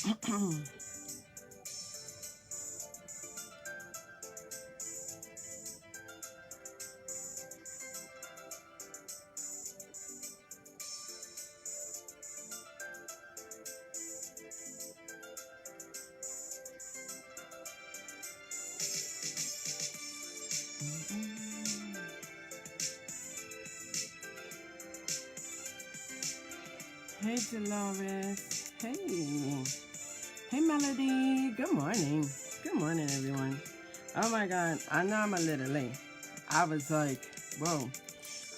Hey, Dolores. Hey. Hey, Melody. Good morning. Good morning, everyone. Oh my God. I know I'm a little late. I was like, whoa.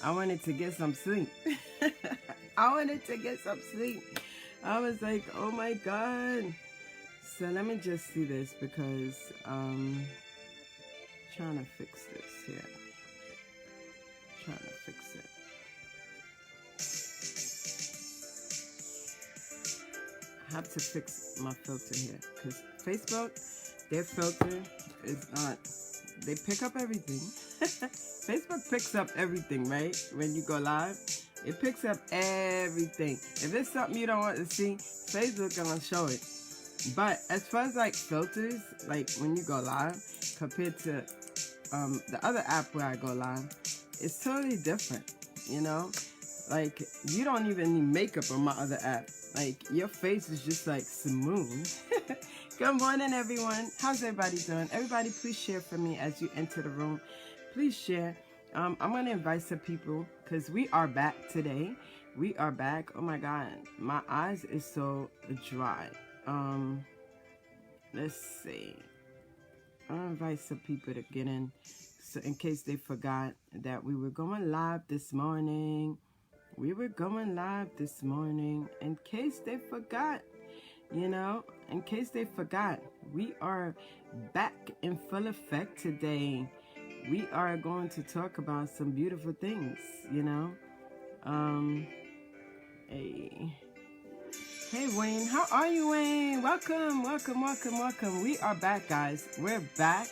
I wanted to get some sleep. I wanted to get some sleep. I was like, oh my God. So let me just see this because trying to fix this here. Trying to fix it. I have to fix my filter here because Facebook, their filter is not, they pick up everything. Facebook picks up everything, right? When you go live, it picks up everything. If it's something you don't want to see, Facebook gonna show it. But as far as like filters, like when you go live compared to the other app where I go live, it's totally different, you know? Like, you don't even need makeup on my other app. Like, your face is just like smooth. Good morning, everyone. How's everybody doing? Everybody, please share for me as you enter the room. Please share. I'm going to invite some people because we are back today. We are back. Oh my God, my eyes is so dry. Let's see. I'll invite some people to get in. So in case they forgot that we were going live this morning. We were going live this morning. In case they forgot, you know, in case they forgot, we are back in full effect today. We are going to talk about some beautiful things, you know. Hey Wayne, how are you, Wayne? Welcome, welcome, welcome, welcome. We are back, guys. We're back.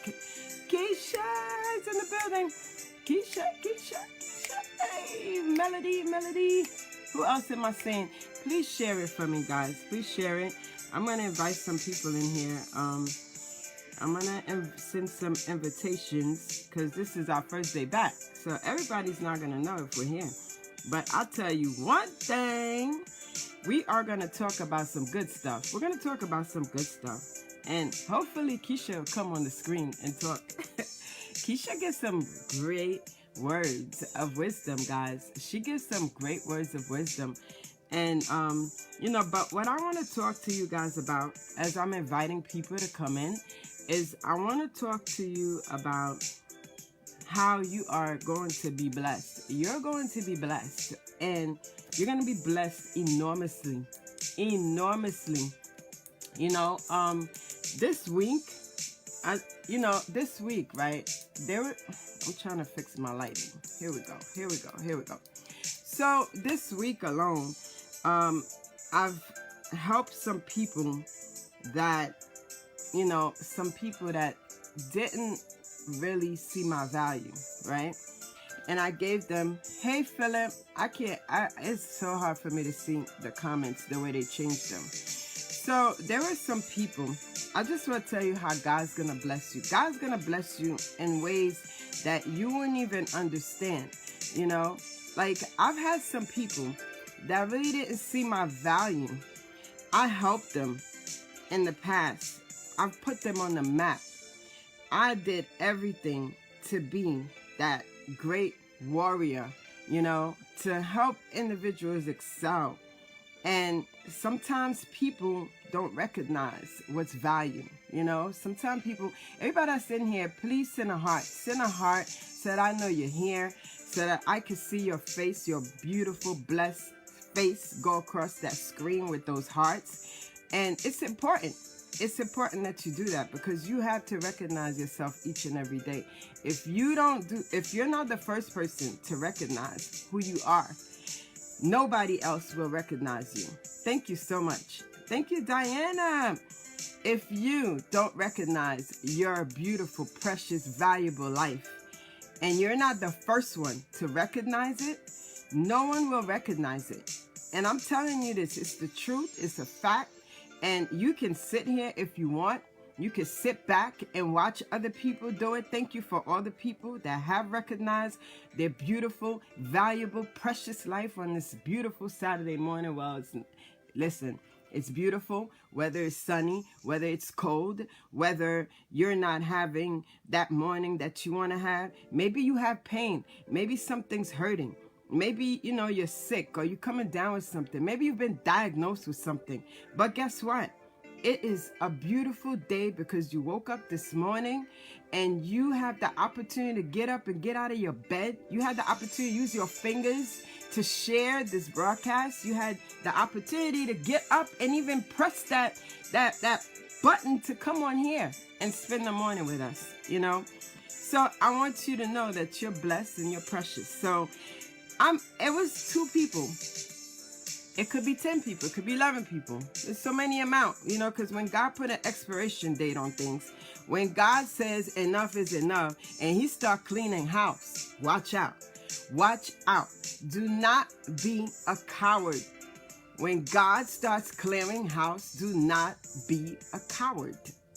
Keisha's in the building. Keisha. Hey, Melody. Who else am I saying? Please share it for me, guys. Please share it. I'm going to invite some people in here. I'm going to send some invitations because this is our first day back. So everybody's not going to know if we're here. But I'll tell you one thing. We are going to talk about some good stuff. We're going to talk about some good stuff. And hopefully Keisha will come on the screen and talk. Keisha gets some great words of wisdom, guys. She gives some great words of wisdom. And, you know, but what I want to talk to you guys about as I'm inviting people to come in is I want to talk to you about how you are going to be blessed. You're going to be blessed. And you're going to be blessed enormously. Enormously. You know, this week, this week, right, I'm trying to fix my lighting. Here we go. So this week alone, I've helped some people that, you know, some people that didn't really see my value, right? And I gave them, hey, Philip, it's so hard for me to see the comments, the way they changed them. So there were some people, I just want to tell you how God's going to bless you. God's going to bless you in ways that you wouldn't even understand, you know? Like, I've had some people that really didn't see my value. I helped them in the past. I've put them on the map. I did everything to be that great warrior, you know, to help individuals excel. And sometimes people don't recognize what's value, you know. Sometimes everybody that's in here, please send a heart. Send a heart so that I know you're here, so that I can see your face, your beautiful, blessed face go across that screen with those hearts. And it's important. It's important that you do that because you have to recognize yourself each and every day. If you're not the first person to recognize who you are, nobody else will recognize you. Thank you so much. Thank you, Diana. If you don't recognize your beautiful, precious, valuable life, and you're not the first one to recognize it, no one will recognize it. And I'm telling you this, it's the truth, it's a fact. And you can sit here if you want. You can sit back and watch other people do it. Thank you for all the people that have recognized their beautiful, valuable, precious life on this beautiful Saturday morning. Well, listen, it's beautiful, whether it's sunny, whether it's cold, whether you're not having that morning that you want to have. Maybe you have pain. Maybe something's hurting. Maybe, you're sick or you're coming down with something. Maybe you've been diagnosed with something. But guess what? It is a beautiful day because you woke up this morning and you have the opportunity to get up and get out of your bed. You had the opportunity to use your fingers to share this broadcast. You had the opportunity to get up and even press that button to come on here and spend the morning with us, So I want you to know that you're blessed and you're precious. So it was 2 people. It could be 10 people. It could be 11 people. There's so many amount, because when God put an expiration date on things, when God says enough is enough and he start cleaning house, watch out. Watch out. Do not be a coward. When God starts clearing house, do not be a coward.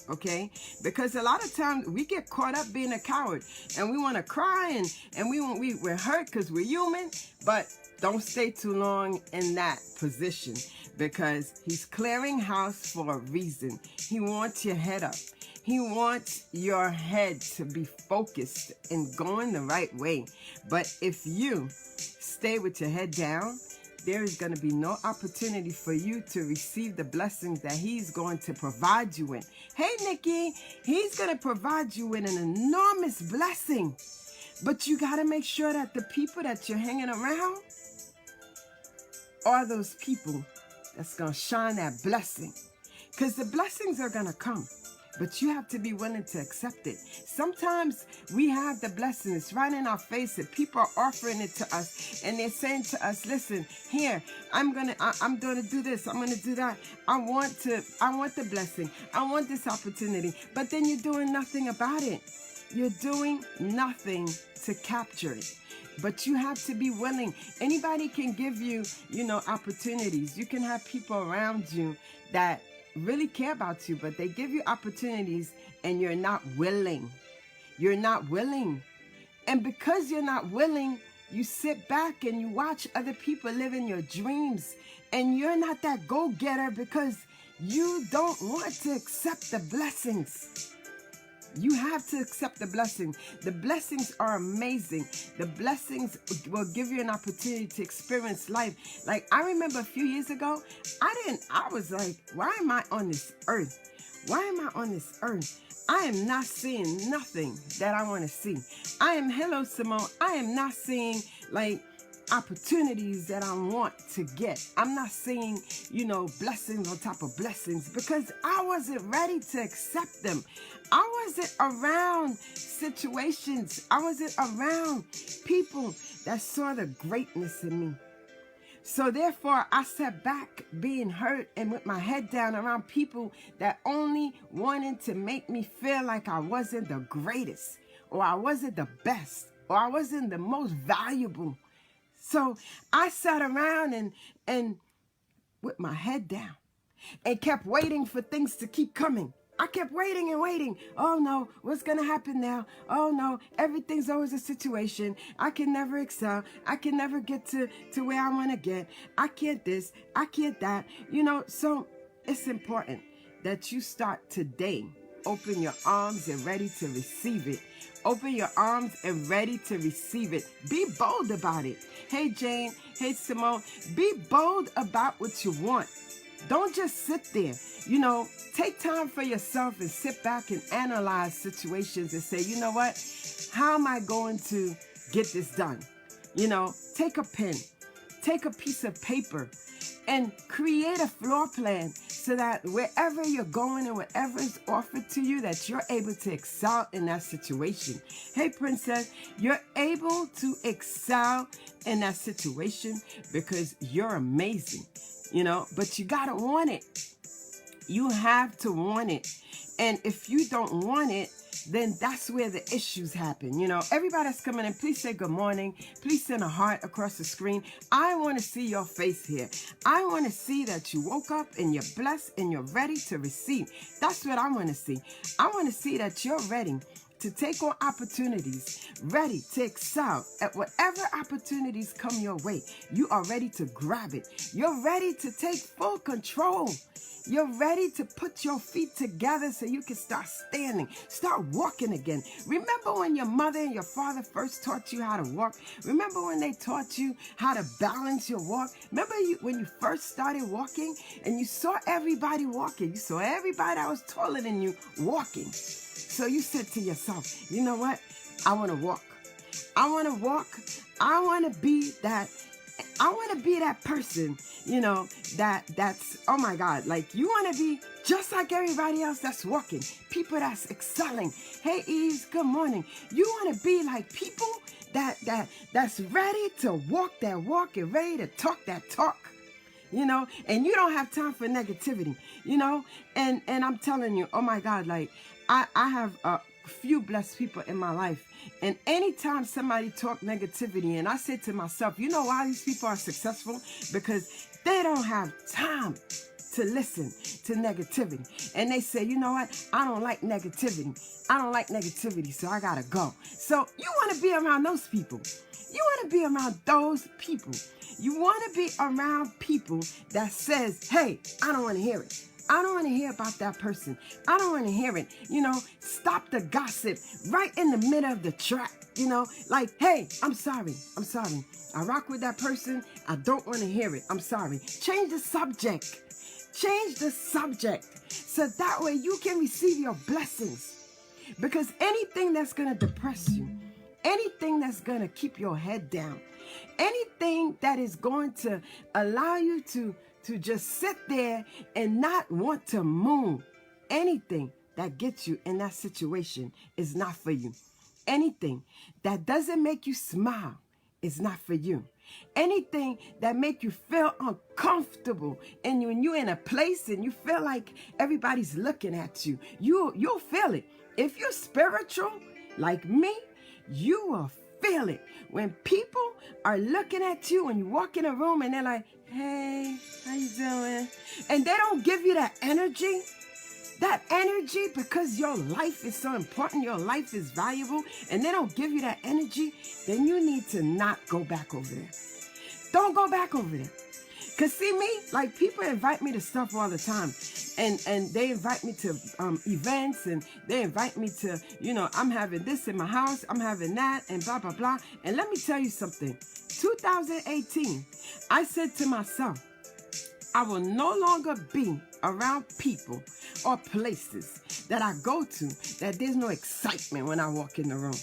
Okay? Because a lot of times we get caught up being a coward and we want to cry and we're hurt because we're human, but don't stay too long in that position because he's clearing house for a reason. He wants your head up. He wants your head to be focused and going the right way. But if you stay with your head down, there is going to be no opportunity for you to receive the blessings that he's going to provide you with. Hey, Nikki, he's going to provide you with an enormous blessing. But you got to make sure that the people that you're hanging around are those people that's going to shine that blessing. Because the blessings are going to come. But you have to be willing to accept it. Sometimes we have the blessing. It's right in our face and people are offering it to us. And they're saying to us, listen, here, I'm going to do this. I'm going to do that. I want the blessing. I want this opportunity. But then you're doing nothing about it. You're doing nothing to capture it. But you have to be willing. Anybody can give you, opportunities. You can have people around you that really care about you, but they give you opportunities and you're not willing. You're not willing. And because you're not willing, you sit back and you watch other people living your dreams and you're not that go-getter because you don't want to accept the blessings. You have to accept the blessing. The blessings are amazing. The blessings will give you an opportunity to experience life. Like I remember a few years ago, I was like, why am I on this earth? Why am I on this earth? I am not seeing nothing that I want to see. Hello, Simone. I am not seeing like opportunities that I want to get. I'm not seeing, blessings on top of blessings because I wasn't ready to accept them. I wasn't around situations. I wasn't around people that saw the greatness in me. So therefore, I sat back being hurt and with my head down around people that only wanted to make me feel like I wasn't the greatest or I wasn't the best or I wasn't the most valuable. So I sat around and with my head down and kept waiting for things to keep coming. I kept waiting and waiting. Oh no, what's going to happen now? Oh no, everything's always a situation. I can never excel. I can never get to where I want to get. I can't this, I can't that. So it's important that you start today. Open your arms and ready to receive it. Open your arms and ready to receive it. Be bold about it. Hey, Jane. Hey, Simone. Be bold about what you want. Don't just sit there. Take time for yourself and sit back and analyze situations and say, you know what? How am I going to get this done? Take a pen, take a piece of paper and create a floor plan so that wherever you're going and whatever is offered to you, that you're able to excel in that situation. Hey, Princess, you're able to excel in that situation because you're amazing, but you gotta want it. You have to want it. And if you don't want it, then that's where the issues happen. You know, everybody that's coming in, please say good morning. Please send a heart across the screen. I want to see your face here. I want to see that you woke up and you're blessed and you're ready to receive. That's what I want to see. I want to see that you're ready to take on opportunities, ready to excel at whatever opportunities come your way. You are ready to grab it. You're ready to take full control. You're ready to put your feet together so you can start standing, start walking again. Remember when your mother and your father first taught you how to walk? Remember when they taught you how to balance your walk? Remember when you first started walking and you saw everybody walking? You saw everybody that was taller than you walking. So you said to yourself, you know what? I want to walk. I want to walk. I want to be that. I want to be that person, you know, that's, oh my God, like you want to be just like everybody else that's walking, people that's excelling. Hey, Eve, good morning. You want to be like people that's ready to walk that walk and ready to talk that talk. You know, and you don't have time for negativity, you know, and I'm telling you, oh my God, like I have a few blessed people in my life. And anytime somebody talk negativity, and I say to myself, you know why these people are successful? Because they don't have time to listen to negativity. And they say, you know what? I don't like negativity. I don't like negativity, so I gotta go. So you want to be around those people. You want to be around those people. You want to be around people that says, hey, I don't want to hear it. I don't want to hear about that person. I don't want to hear it. You know, stop the gossip right in the middle of the track. You know, like, hey, I'm sorry. I'm sorry. I rock with that person. I don't want to hear it. I'm sorry. Change the subject. Change the subject so that way you can receive your blessings. Because anything that's going to depress you, anything that's going to keep your head down, anything that is going to allow you to just sit there and not want to move, anything that gets you in that situation is not for you. Anything that doesn't make you smile is not for you. Anything that make you feel uncomfortable and when you're in a place and you feel like everybody's looking at you, you'll feel it. If you're spiritual like me, you will feel it. When people are looking at you when you walk in a room and they're like, hey, how you doing? And they don't give you that energy because your life is so important, your life is valuable, and they don't give you that energy, then you need to not go back over there. Don't go back over there. Because see me, like people invite me to stuff all the time. And they invite me to events and they invite me to, you know, I'm having this in my house, I'm having that and blah, blah, blah. And let me tell you something. 2018, I said to myself, I will no longer be around people or places that I go to that there's no excitement when I walk in the room.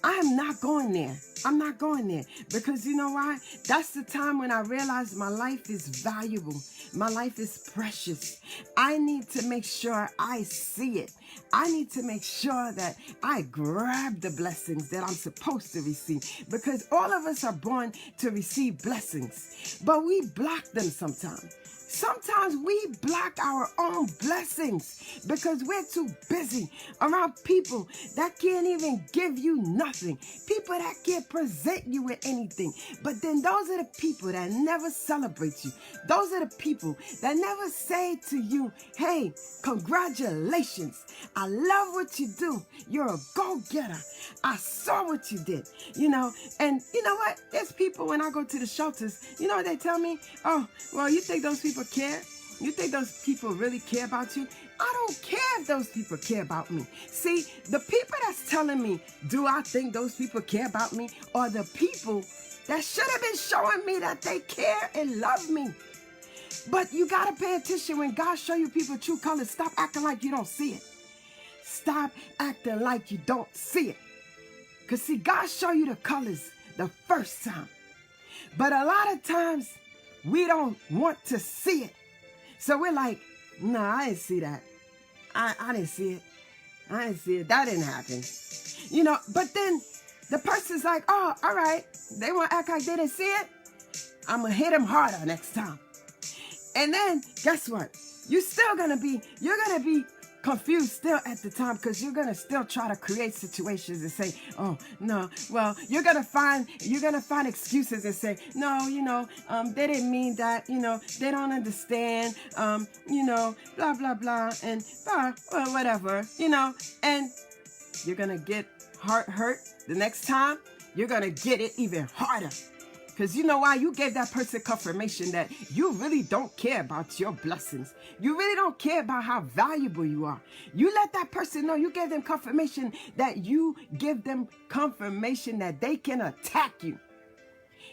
I am not going there. I'm not going there because you know why? That's the time when I realized my life is valuable. My life is precious. I need to make sure I see it. I need to make sure that I grab the blessings that I'm supposed to receive because all of us are born to receive blessings, but we block them sometimes. Sometimes we block our own blessings because we're too busy around people that can't even give you nothing. People that can't present you with anything. But then those are the people that never celebrate you. Those are the people that never say to you, hey, congratulations. I love what you do. You're a go-getter. I saw what you did, you know. And you know what? There's people when I go to the shelters, you know what they tell me? Oh, well, you think those people care? You think those people really care about you? I don't care if those people care about me. See, the people that's telling me, do I think those people care about me, are the people that should have been showing me that they care and love me. But you got to pay attention when God show you people true colors. Stop acting like you don't see it. Stop acting like you don't see it. Because see, God show you the colors the first time. But a lot of times, we don't want to see it. So we're like, no, I didn't see that. I didn't see it. I didn't see it. That didn't happen. You know, but then the person's like, oh, all right. They want to act like they didn't see it. I'm going to hit them harder next time. And then guess what? You're going to be confused still at the time, because you're going to still try to create situations and say, oh, no, well, you're going to find excuses and say, no, they didn't mean that, they don't understand, blah, blah, blah, and well, whatever, and you're going to get hurt the next time. You're going to get it even harder. Because you know why? You gave that person confirmation that you really don't care about your blessings. You really don't care about how valuable you are. You let that person know. You gave them confirmation that they can attack you.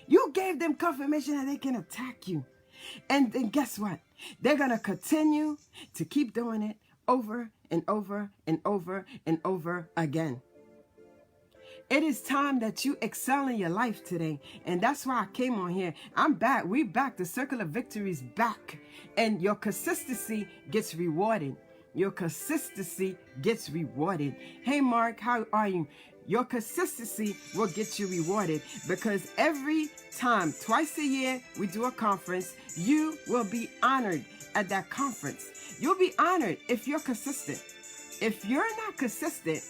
You gave them confirmation that they can attack you. And then guess what? They're going to continue to keep doing it over and over and over and over again. It is time that you excel in your life today. And that's why I came on here. I'm back. We back. The circle of victory is back. And your consistency gets rewarded. Your consistency gets rewarded. Hey, Mark, how are you? Your consistency will get you rewarded, because every time, twice a year, we do a conference, you will be honored at that conference. You'll be honored if you're consistent. If you're not consistent,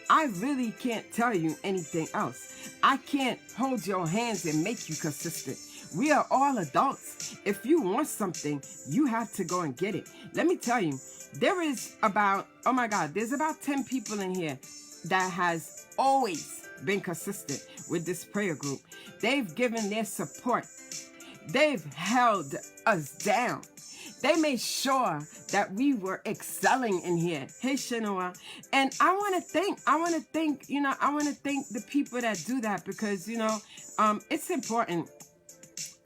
I really can't tell you anything else. I can't hold your hands and make you consistent. We are all adults. If you want something, you have to go and get it. Let me tell you, there's about 10 people in here that has always been consistent with this prayer group. They've given their support. They've held us down. They made sure that we were excelling in here. Hey, Shanoa. And I want to thank the people that do that, because, it's important.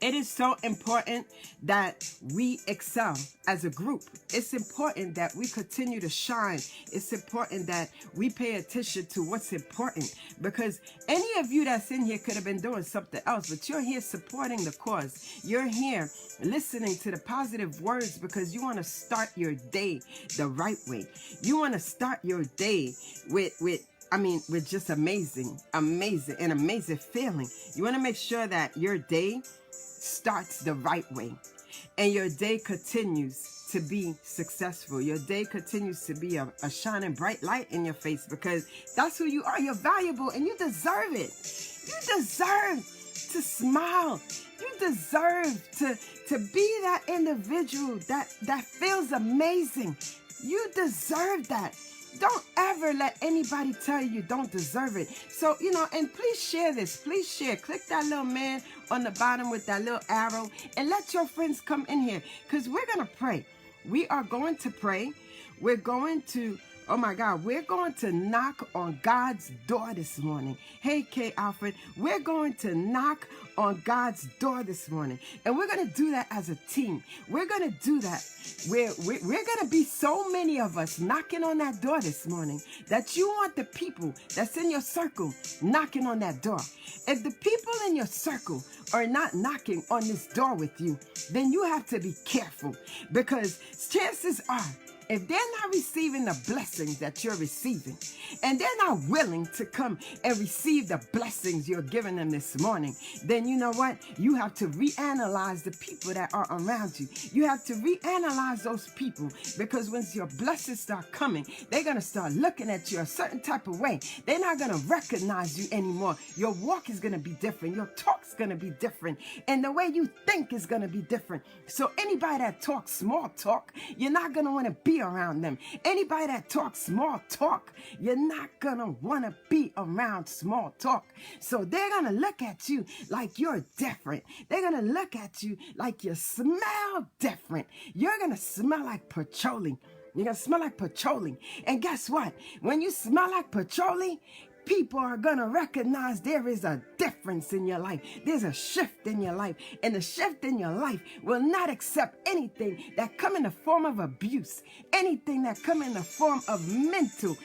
It is so important that we excel as a group. It's important that we continue to shine. It's important that we pay attention to what's important, because any of you that's in here could have been doing something else, but you're here supporting the cause. You're here listening to the positive words because you want to start your day the right way. You want to start your day with just amazing feeling. You want to make sure that your day starts the right way, and your day continues to be successful. Your day continues to be a shining bright light in your face, because that's who you are. You're valuable and you deserve it. You deserve to smile. You deserve to be that individual that feels amazing. You deserve that. Don't ever let anybody tell you don't deserve it. So, and please share this. Please share. Click that little man on the bottom with that little arrow and let your friends come in here, because we're going to pray. We are going to pray. We're going to knock on God's door this morning. Hey, K. Alfred, we're going to knock on God's door this morning. And we're going to do that as a team. We're going to do that. We're going to be so many of us knocking on that door this morning that you want the people that's in your circle knocking on that door. If the people in your circle are not knocking on this door with you, then you have to be careful, because chances are, if they're not receiving the blessings that you're receiving, and they're not willing to come and receive the blessings you're giving them this morning, then you know what? You have to reanalyze the people that are around you. You have to reanalyze those people, because once your blessings start coming, they're going to start looking at you a certain type of way. They're not going to recognize you anymore. Your walk is going to be different. Your talk's going to be different. And the way you think is going to be different. So anybody that talks small talk, you're not going to want to be around them. Anybody that talks small talk, you're not gonna want to be around small talk. So they're gonna look at you like you're different. They're gonna look at you like you smell different. You're gonna smell like petroleum. You're gonna smell like petroleum. And guess what? When you smell like petroleum, people are going to recognize there is a difference in your life. There's a shift in your life. And the shift in your life will not accept anything that come in the form of abuse. Anything that come in the form of mental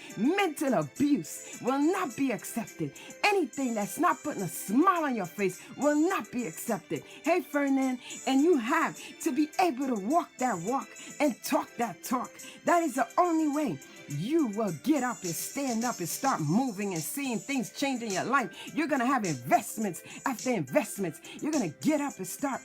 abuse will not be accepted. Anything that's not putting a smile on your face will not be accepted. Hey, Fernand, and you have to be able to walk that walk and talk that talk. That is the only way you will get up and stand up and start moving and seeing things change in your life. You're going to have investments after investments. You're going to get up and start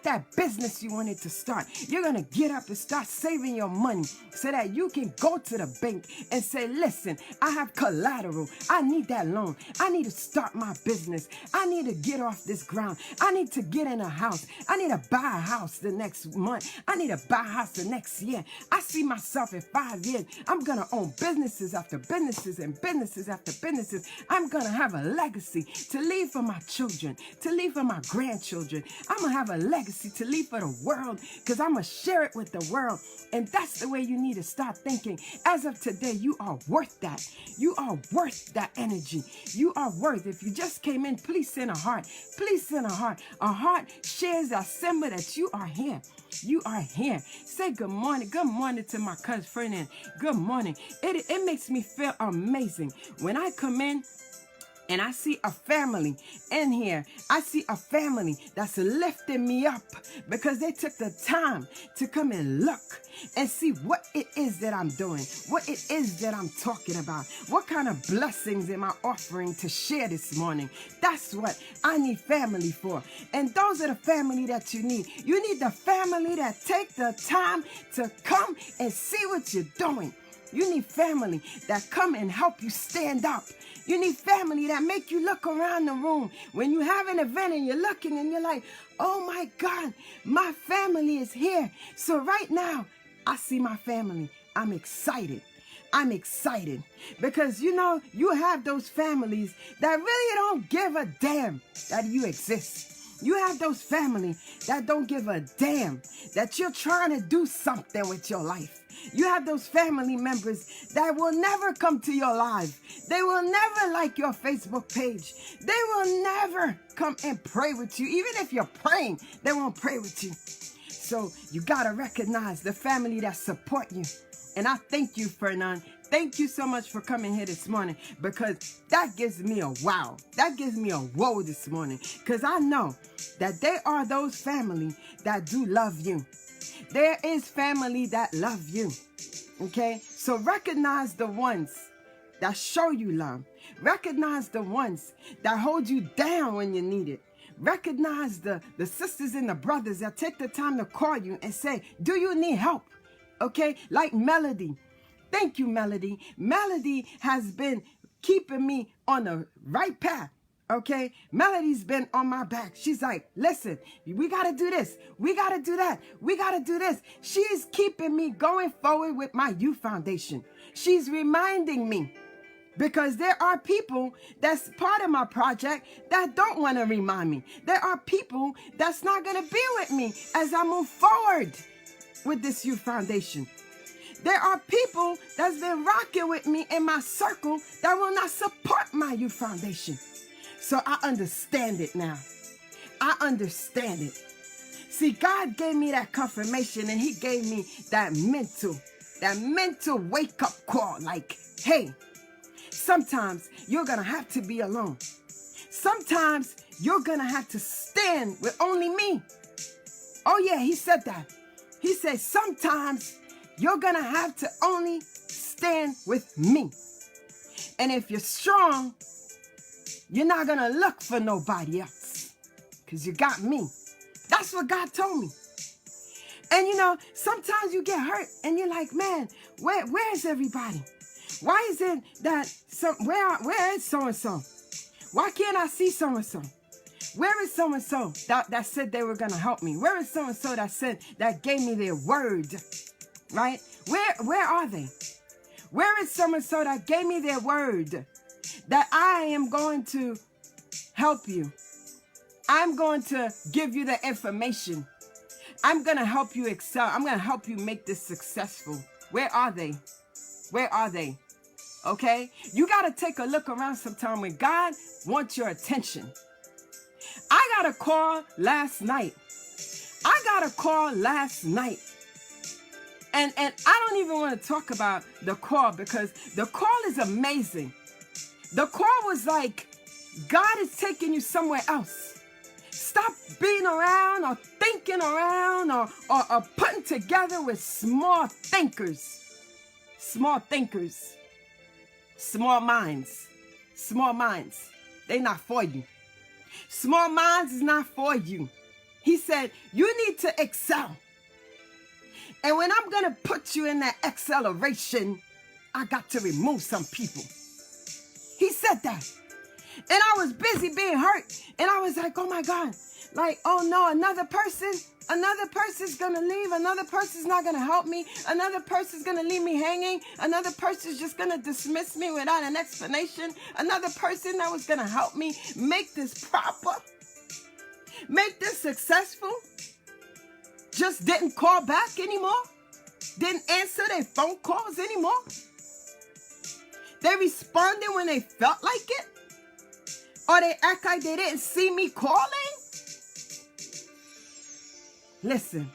that business you wanted to start. You're going to get up and start saving your money so that you can go to the bank and say, listen, I have collateral. I need that loan. I need to start my business. I need to get off this ground. I need to get in a house. I need to buy a house the next month. I need to buy a house the next year. I see myself in 5 years. I'm going to own businesses after businesses and businesses after businesses. I'm going to have a legacy to leave for my children, to leave for my grandchildren. I'm going to have a legacy to leave for the world because I'm going to share it with the world. And that's the way you need to start thinking. As of today, you are worth that. You are worth that energy. You are worth. If you just came in, please send a heart. Please send a heart. A heart shares a symbol that you are here. You are here. Say good morning. Good morning to my cousin Ferdinand. Good morning. It makes me feel amazing when I come in and I see a family in here. I see a family that's lifting me up because they took the time to come and look and see what it is that I'm doing, what it is that I'm talking about, what kind of blessings am I offering to share this morning. That's what I need family for. And those are the family that you need. You need the family that take the time to come and see what you're doing. You need family that come and help you stand up. You need family that make you look around the room. When you have an event and you're looking and you're like, oh my God, my family is here. So right now, I see my family. I'm excited. I'm excited because, you know, you have those families that really don't give a damn that you exist. You have those families that don't give a damn that you're trying to do something with your life. You have those family members that will never come to your live. They will never like your Facebook page. They will never come and pray with you. Even if you're praying, they won't pray with you. So you got to recognize the family that support you. And I thank you, Fernand. Thank you so much for coming here this morning because that gives me a wow. That gives me a whoa this morning because I know that there are those family that do love you. There is family that love you, okay? So recognize the ones that show you love. Recognize the ones that hold you down when you need it. Recognize the sisters and the brothers that take the time to call you and say, do you need help? Okay, like Melody. Thank you, Melody. Melody has been keeping me on the right path. Okay, Melody's been on my back. She's like, listen, we got to do this. We got to do that. We got to do this. She's keeping me going forward with my youth foundation. She's reminding me because there are people that's part of my project that don't want to remind me. There are people that's not going to be with me as I move forward with this youth foundation. There are people that's been rocking with me in my circle that will not support my youth foundation. So I understand it now. I understand it. See, God gave me that confirmation and he gave me that mental wake-up call. Like, hey, sometimes you're going to have to be alone. Sometimes you're going to have to stand with only me. Oh yeah, he said that. He said, sometimes you're going to have to only stand with me. And if you're strong, you're not going to look for nobody else because you got me. That's what God told me. And you know, sometimes you get hurt and you're like, man, where is everybody? Why is it that where is so-and-so? Why can't I see so-and-so? Where is so-and-so that said they were going to help me? Where is so-and-so that gave me their word? Right? Where are they? Where is so-and-so that gave me their word? That I am going to help you. I'm going to give you the information. I'm going to help you excel. I'm going to help you make this successful. Where are they? Where are they? Okay? You got to take a look around sometime when God wants your attention. I got a call last night. And I don't even want to talk about the call because the call is amazing. The call was like, God is taking you somewhere else. Stop being around or thinking around or putting together with small thinkers, small minds. Small minds, they not for you. Small minds is not for you. He said, you need to excel. And when I'm going to put you in that acceleration, I got to remove some people. He said that. And I was busy being hurt. And I was like, oh my God. Like, oh no, another person's going to leave. Another person's not going to help me. Another person's going to leave me hanging. Another person's just going to dismiss me without an explanation. Another person that was going to help me make this proper, make this successful, just didn't call back anymore. Didn't answer their phone calls anymore. They responded when they felt like it. Or they act like they didn't see me calling. Listen,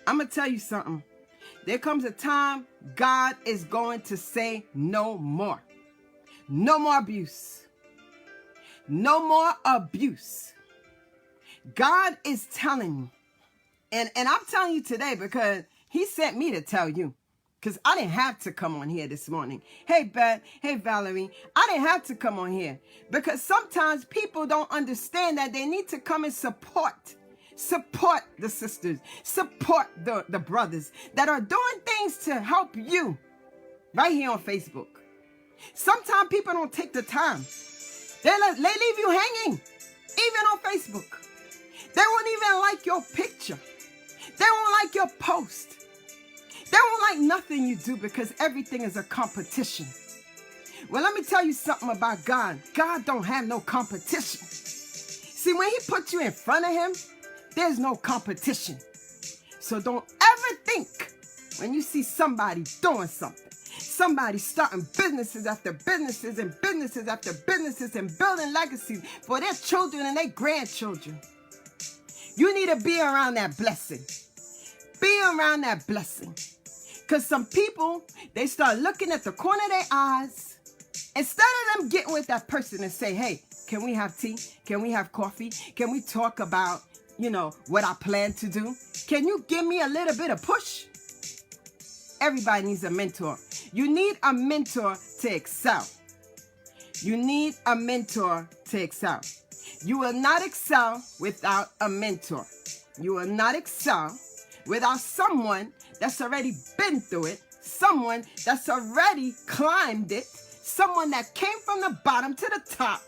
I'm going to tell you something. There comes a time God is going to say no more. No more abuse. No more abuse. God is telling you. And I'm telling you today because he sent me to tell you. Because I didn't have to come on here this morning. Hey, Beth. Hey, Valerie. I didn't have to come on here. Because sometimes people don't understand that they need to come and support. Support the sisters. Support the brothers that are doing things to help you. Right here on Facebook. Sometimes people don't take the time. They leave you hanging. Even on Facebook. They won't even like your picture. They won't like your post. They won't like nothing you do because everything is a competition. Well, let me tell you something about God. God don't have no competition. See, when he put you in front of him, there's no competition. So don't ever think when you see somebody doing something, somebody starting businesses after businesses and businesses after businesses and building legacies for their children and their grandchildren. You need to be around that blessing. Be around that blessing. Because some people, they start looking at the corner of their eyes. Instead of them getting with that person and say, hey, can we have tea? Can we have coffee? Can we talk about, what I plan to do? Can you give me a little bit of push? Everybody needs a mentor. You need a mentor to excel. You need a mentor to excel. You will not excel without a mentor. You will not excel without someone that's already been through it, someone that's already climbed it, someone that came from the bottom to the top.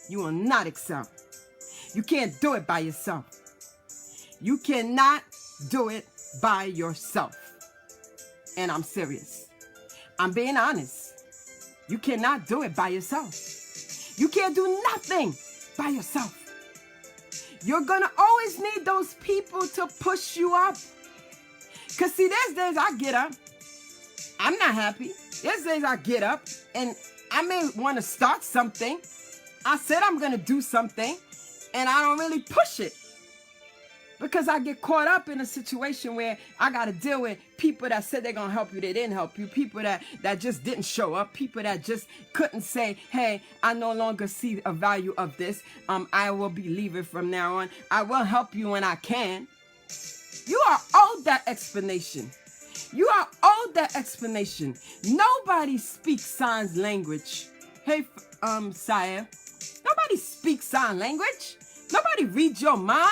You will not excel. You can't do it by yourself. You cannot do it by yourself. And I'm serious. I'm being honest. You cannot do it by yourself. You can't do nothing by yourself. You're going to always need those people to push you up. Because see, there's days I get up. I'm not happy. There's days I get up and I may want to start something. I said I'm going to do something and I don't really push it. Because I get caught up in a situation where I got to deal with people that said they're going to help you. They didn't help you. People that just didn't show up. People that just couldn't say, hey, I no longer see a value of this. I will be leaving from now on. I will help you when I can. You are owed that explanation. You are owed that explanation. Nobody speaks sign language. Hey, Sire. Nobody speaks sign language. Nobody reads your mind.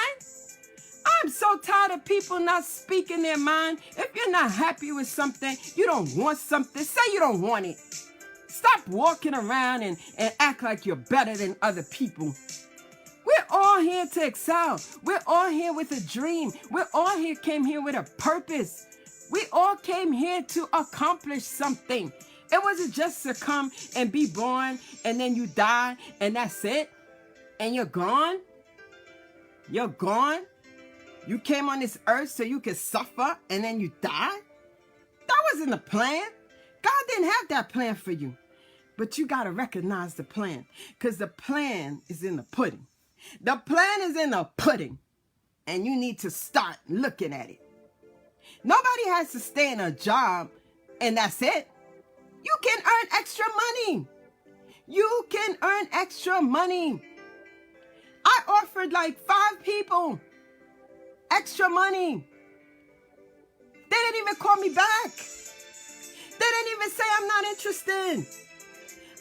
I'm so tired of people not speaking their mind. If you're not happy with something, you don't want something, say you don't want it. Stop walking around and act like you're better than other people. We're all here to excel. We're all here with a dream. We're all here, came here with a purpose. We all came here to accomplish something. It wasn't just to come and be born and then you die and that's it. And you're gone. You're gone. You came on this earth so you could suffer and then you die? That wasn't the plan. God didn't have that plan for you. But you got to recognize the plan because the plan is in the pudding. The plan is in the pudding and you need to start looking at it. Nobody has to stay in a job and that's it. You can earn extra money. You can earn extra money. I offered like 5 people extra money. They didn't even call me back. They didn't even say I'm not interested.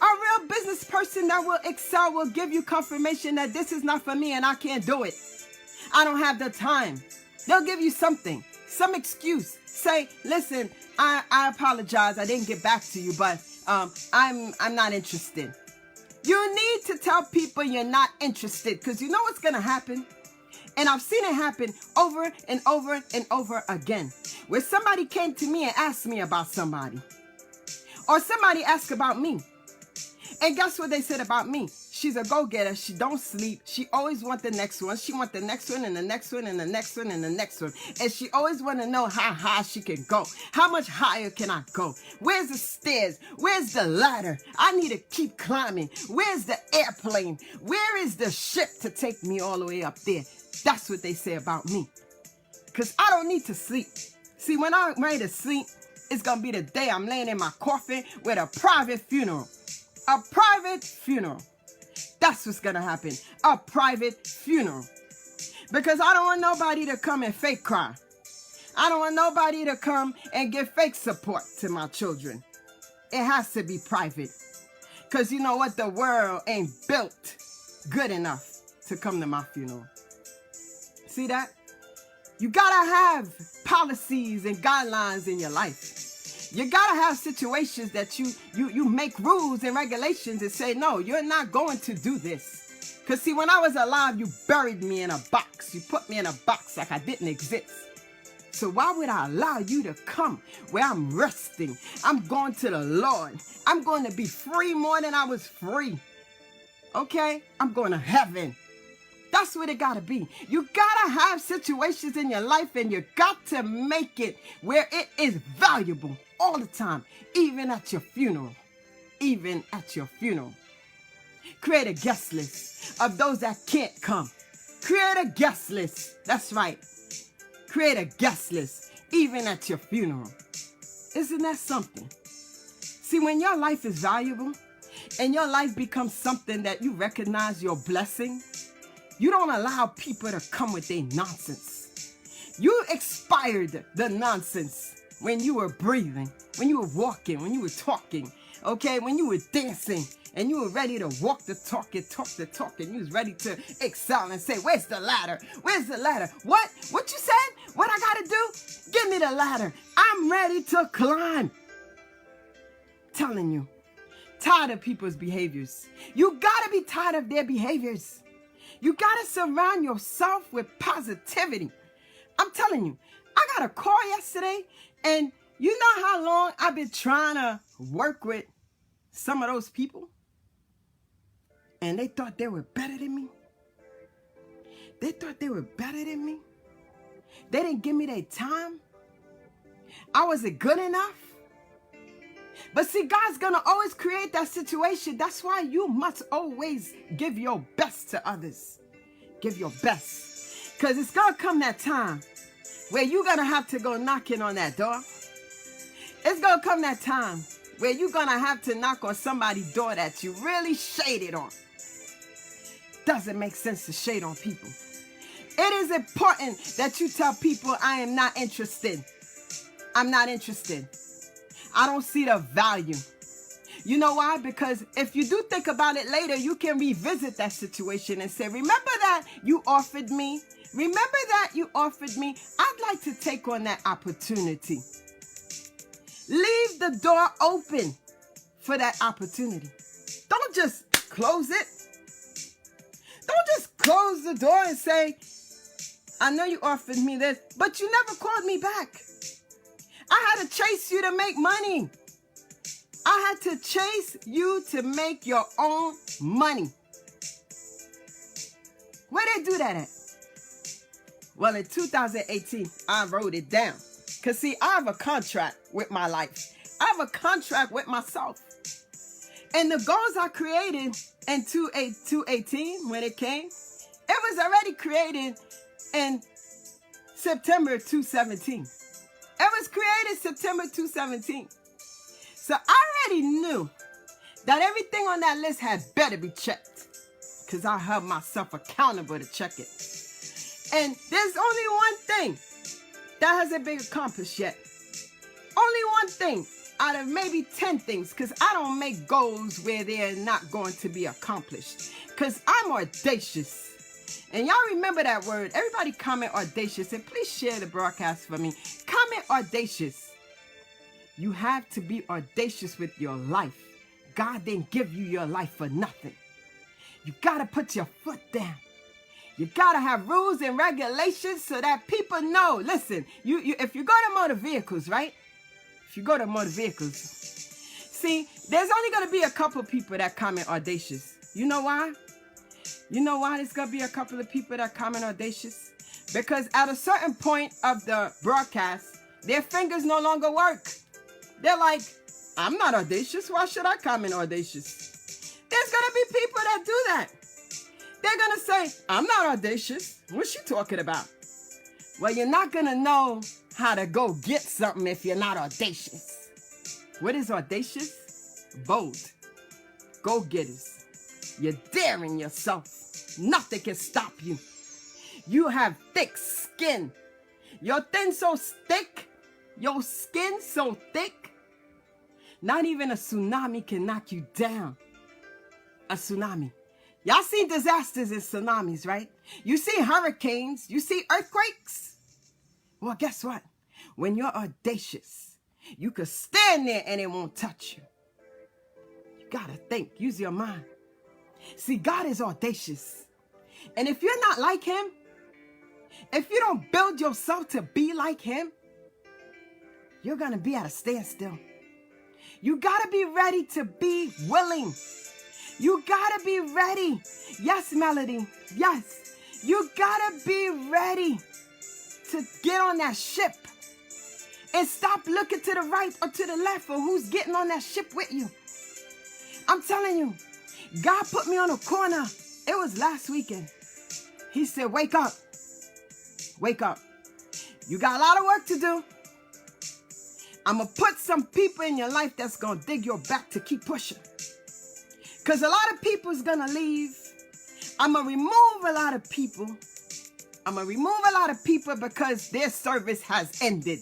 A real business person that will excel will give you confirmation that this is not for me and I can't do it. I don't have the time. They'll give you something, some excuse. Say, listen, I apologize. I didn't get back to you, but I'm not interested. You need to tell people you're not interested, because you know what's going to happen. And I've seen it happen over and over and over again, where somebody came to me and asked me about somebody, or somebody asked about me. And guess what they said about me? She's a go-getter. She don't sleep. She always wants the next one. She wants the next one and the next one and the next one and the next one. And she always want to know how high she can go. How much higher can I go? Where's the stairs? Where's the ladder? I need to keep climbing. Where's the airplane? Where is the ship to take me all the way up there? That's what they say about me. Because I don't need to sleep. See, when I'm ready to sleep, it's going to be the day I'm laying in my coffin with a private funeral. A private funeral. That's what's going to happen. A private funeral. Because I don't want nobody to come and fake cry. I don't want nobody to come and give fake support to my children. It has to be private. Because you know what? The world ain't built good enough to come to my funeral. See that? You gotta have policies and guidelines in your life. You gotta have situations that you make rules and regulations and say, no, you're not going to do this. Because see, when I was alive, you buried me in a box. You put me in a box like I didn't exist. So why would I allow you to come where I'm resting? I'm going to the Lord. I'm going to be free more than I was free. Okay? I'm going to heaven. That's what it got to be. You got to have situations in your life, and you got to make it where it is valuable all the time, even at your funeral. Even at your funeral. Create a guest list of those that can't come. Create a guest list. That's right. Create a guest list, even at your funeral. Isn't that something? See, when your life is valuable and your life becomes something that you recognize your blessing, you don't allow people to come with their nonsense. You expired the nonsense when you were breathing, when you were walking, when you were talking, okay? When you were dancing and you were ready to walk the talk and talk the talk, and you was ready to excel and say, where's the ladder? Where's the ladder? What you said? What I gotta do? Give me the ladder. I'm ready to climb. Telling you, tired of people's behaviors. You gotta be tired of their behaviors. You got to surround yourself with positivity. I'm telling you, I got a call yesterday, and you know how long I've been trying to work with some of those people? And they thought they were better than me. They thought they were better than me. They didn't give me their time. I wasn't good enough. But see, God's going to always create that situation. That's why you must always give your best to others. Give your best. Because it's going to come that time where you're going to have to go knocking on that door. It's going to come that time where you're going to have to knock on somebody's door that you really shaded on. Doesn't make sense to shade on people. It is important that you tell people, I am not interested. I'm not interested. I don't see the value. You know why? Because if you do think about it later, you can revisit that situation and say, remember that you offered me? Remember that you offered me? I'd like to take on that opportunity. Leave the door open for that opportunity. Don't just close it. Don't just close the door and say, I know you offered me this, but you never called me back. I had to chase you to make money. I had to chase you to make your own money. Where they do that at? Well, in 2018, I wrote it down. Because see, I have a contract with my life. I have a contract with myself. And the goals I created in 2018, when it came, it was already created in September 2017. It was created September 2017. So I already knew that everything on that list had better be checked, because I held myself accountable to check it. And there's only one thing that hasn't been accomplished yet. Only one thing. out of maybe 10 things, because I don't make goals where they're not going to be accomplished, because I'm audacious. And y'all remember that word. Everybody comment audacious, and please share the broadcast for me. Comment audacious. You have to be audacious with your life. God didn't give you your life for nothing. You got to put your foot down. You got to have rules and regulations so that people know. Listen, if you go to motor vehicles, right? If you go to motor vehicles, see, there's only going to be a couple people that comment audacious. You know why? You know why there's going to be a couple of people that comment audacious? Because at a certain point of the broadcast, their fingers no longer work. They're like, I'm not audacious. Why should I comment audacious? There's going to be people that do that. They're going to say, I'm not audacious. What's she talking about? Well, you're not going to know how to go get something if you're not audacious. What is audacious? Bold. Go-getters. You're daring yourself. Nothing can stop you. You have thick skin. Your skin so thick. Your skin so thick. Not even a tsunami can knock you down. A tsunami. Y'all seen disasters and tsunamis, right? You see hurricanes. You see earthquakes. Well, guess what? When you're audacious, you can stand there and it won't touch you. You gotta think. Use your mind. See, God is audacious. And if you're not like him, if you don't build yourself to be like him, you're gonna be at a standstill. You gotta be ready to be willing. You gotta be ready. Yes, Melody. Yes. You gotta be ready to get on that ship and stop looking to the right or to the left for who's getting on that ship with you. I'm telling you, God put me on a corner. It was last weekend. He said, wake up. Wake up. You got a lot of work to do. I'm going to put some people in your life that's going to dig your back to keep pushing. Because a lot of people is going to leave. I'm going to remove a lot of people. I'm going to remove a lot of people because their service has ended.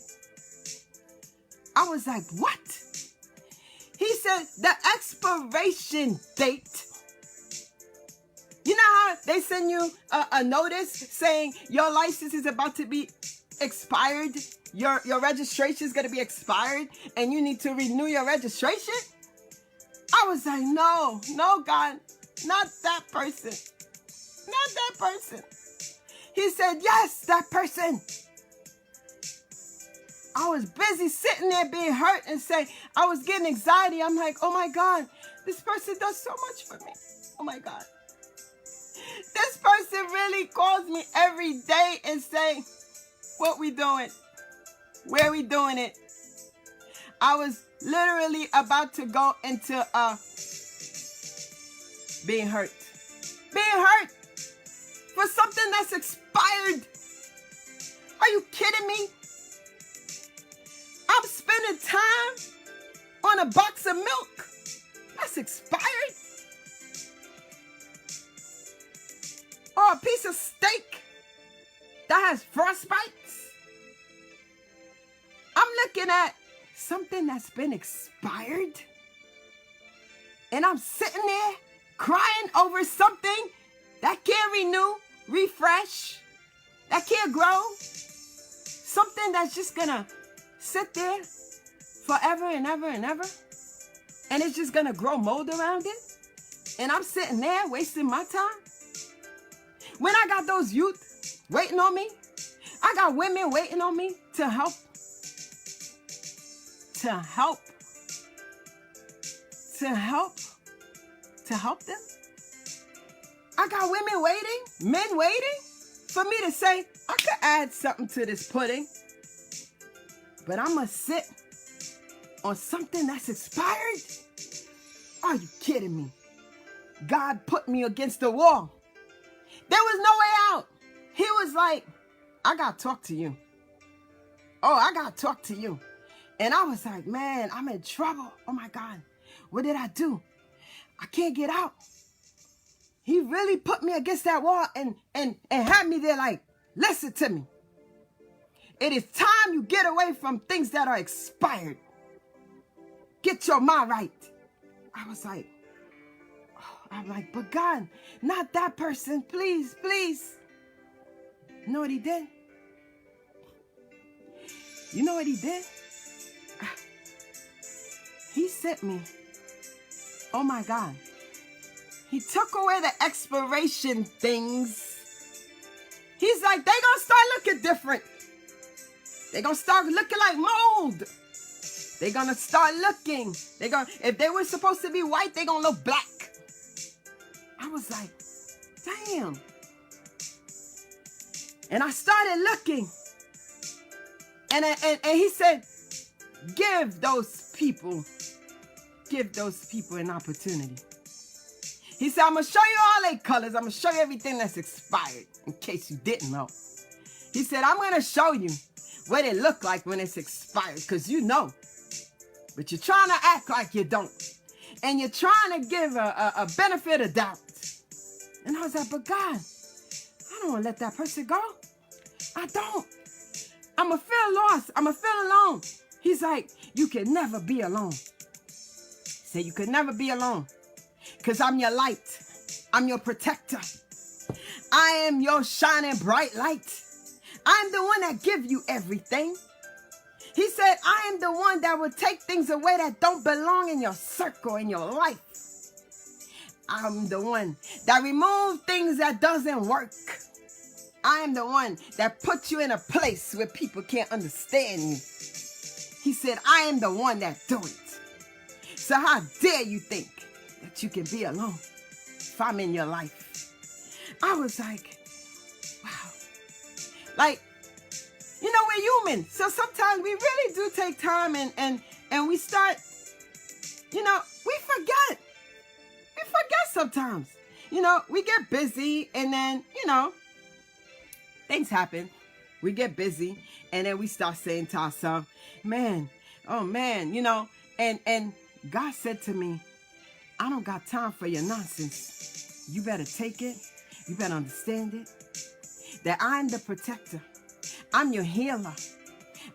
I was like, what? He said the expiration date. You know how they send you a notice saying your license is about to be expired? Your registration is going to be expired and you need to renew your registration? I was like, no, God, not that person. Not that person. He said, yes, that person. I was busy sitting there being hurt and saying, I was getting anxiety. I'm like, oh my God, this person does so much for me. Oh my God. This person really calls me every day and say, what we doing? Where we doing it? I was literally about to go into being hurt. Being hurt for something that's expired. Are you kidding me? I'm spending time on a box of milk that's expired. Or a piece of steak that has frostbites. I'm looking at something that's been expired. And I'm sitting there crying over something that can't renew, refresh, that can't grow. Something that's just gonna sit there forever and ever and ever. And it's just gonna grow mold around it. And I'm sitting there wasting my time. When I got those youth waiting on me, I got women waiting on me to help. To help them. I got women waiting, men waiting for me to say, I could add something to this pudding, but I'm going to sit on something that's expired? Are you kidding me? God put me against the wall. There was no way out. He was like, I got to talk to you. Oh, I got to talk to you. And I was like, man, I'm in trouble. Oh my God, what did I do? I can't get out. He really put me against that wall and had me there like, listen to me. It is time you get away from things that are expired. Get your mind right. I was like, but God, not that person. Please, please. You know what he did? You know what he did? He sent me. Oh my God. He took away the expiration things. He's like, they gonna start looking different. They gonna start looking like mold. They gonna start looking. If they were supposed to be white, they gonna look black. I was like, damn. And I started looking. And he said, give those people an opportunity. He said, I'm going to show you all their colors. I'm going to show you everything that's expired, in case you didn't know. He said, I'm going to show you what it look like when it's expired, because you know. But you're trying to act like you don't. And you're trying to give a benefit of doubt. And I was like, but God, I don't want to let that person go. I don't. I'm going to feel lost. I'm going to feel alone. He's like, you can never be alone. He said, you could never be alone. Because I'm your light. I'm your protector. I am your shining bright light. I'm the one that gives you everything. He said, I am the one that will take things away that don't belong in your circle, in your life. I'm the one that removes things that doesn't work. I am the one that puts you in a place where people can't understand you. He said, I am the one that do it. So how dare you think that you can be alone if I'm in your life? I was like, wow. Like, you know, we're human. So sometimes we really do take time and we start, you know, we forget. We forget sometimes. You know, we get busy and then, you know, things happen. We get busy and then we start saying to ourselves, man, oh man, you know, and God said to me, I don't got time for your nonsense. You better take it. You better understand it. That I'm the protector. I'm your healer.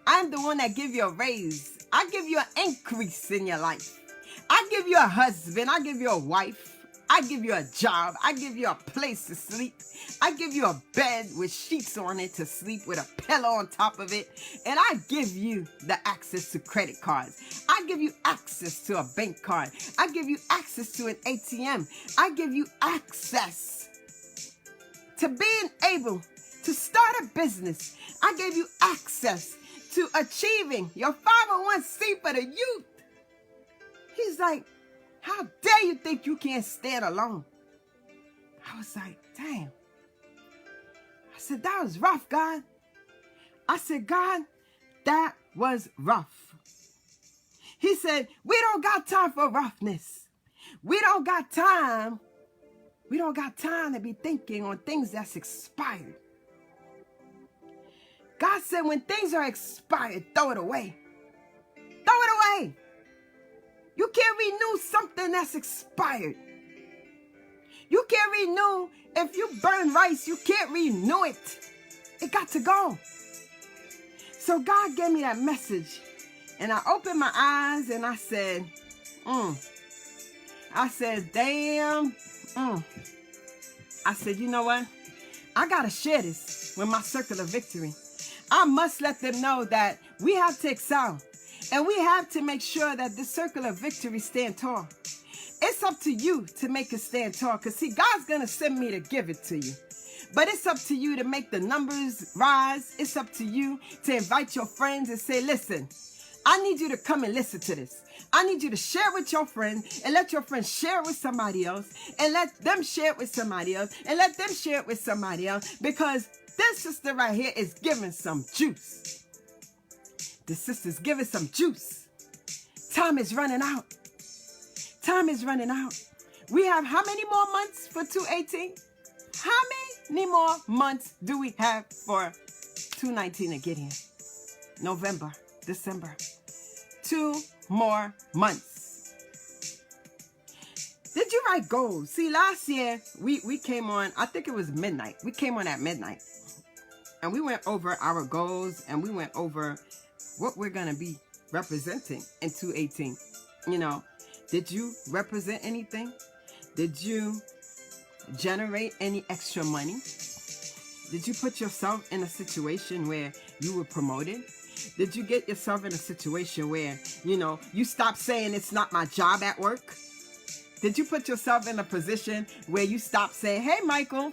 I'm the one that give you a raise. I give you an increase in your life. I give you a husband. I give you a wife. I give you a job. I give you a place to sleep. I give you a bed with sheets on it to sleep with a pillow on top of it. And I give you the access to credit cards. I give you access to a bank card. I give you access to an ATM. I give you access to being able to start a business. I gave you access to achieving your 501c for the youth. He's like, how dare you think you can't stand alone? I was like, damn. I said, that was rough, God. I said, God, that was rough. He said, we don't got time for roughness. We don't got time. We don't got time to be thinking on things that's expired. God said, when things are expired, throw it away. Throw it away. You can't renew something that's expired. You can't renew, if you burn rice, you can't renew it. It got to go. So God gave me that message. And I opened my eyes and I said, I said, damn. I said, you know what? I got to share this with my circle of victory. I must let them know that we have to excel. And we have to make sure that the circle of victory stand tall. It's up to you to make it stand tall. Because see, God's going to send me to give it to you. But it's up to you to make the numbers rise. It's up to you to invite your friends and say, listen, I need you to come and listen to this. I need you to share with your friend and let your friend share it with somebody else and let them share it with somebody else and let them share it with somebody else, because this sister right here is giving some juice. The sister's giving some juice. Time is running out. Time is running out. We have how many more months for 218? How many more months do we have for 219 to get here? November, December. 2 more months. Did you write goals? See, last year we came on, I think it was midnight. We came on at midnight. And we went over our goals and we went over what we're going to be representing in 218. You know, did you represent anything? Did you generate any extra money? Did you put yourself in a situation where you were promoted? Did you get yourself in a situation where, you know, you stopped saying it's not my job at work? Did you put yourself in a position where you stopped saying, hey, Michael?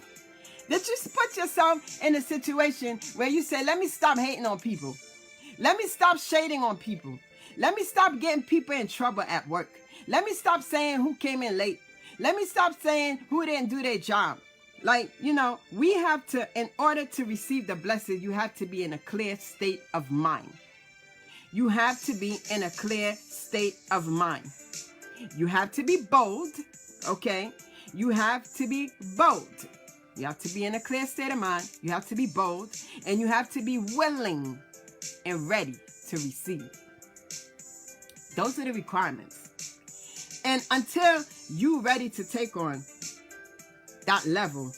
Did you put yourself in a situation where you say, let me stop hating on people? Let me stop shading on people. Let me stop getting people in trouble at work. Let me stop saying who came in late. Let me stop saying who didn't do their job. Like, you know, we have to, in order to receive the blessing, you have to be in a clear state of mind. You have to be in a clear state of mind. You have to be bold, okay? You have to be bold. You have to be in a clear state of mind. You have to be bold. And you have to be willing and ready to receive. Those are the requirements. And until you're ready to take on that level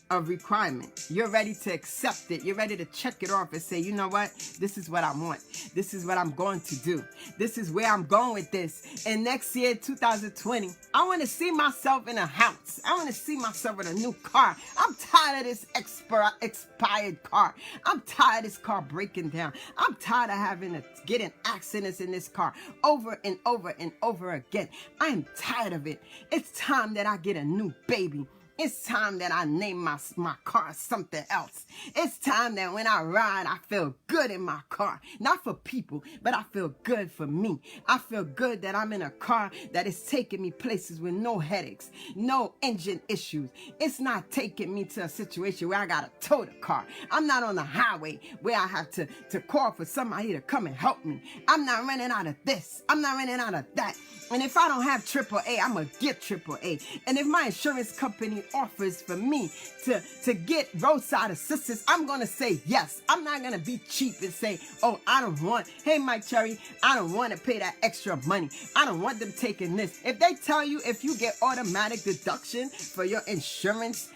of requirement, you're ready to accept it. You're ready to check it off and say, you know what? This is what I want. This is what I'm going to do. This is where I'm going with this. And next year, 2020, I want to see myself in a house. I want to see myself in a new car. I'm tired of this expired car. I'm tired of this car breaking down. I'm tired of getting accidents in this car over and over and over again. I am tired of it. It's time that I get a new baby. It's time that I name my car something else. It's time that when I ride, I feel good in my car. Not for people, but I feel good for me. I feel good that I'm in a car that is taking me places with no headaches, no engine issues. It's not taking me to a situation where I got to tow the car. I'm not on the highway where I have to call for somebody to come and help me. I'm not running out of this. I'm not running out of that. And if I don't have AAA, I'm going to get AAA. And if my insurance company offers for me to get roadside assistance, I'm going to say yes. I'm not going to be cheap and say, oh, I don't want, hey, Mike Cherry, I don't want to pay that extra money. I don't want them taking this. If they tell you if you get automatic deduction for your insurance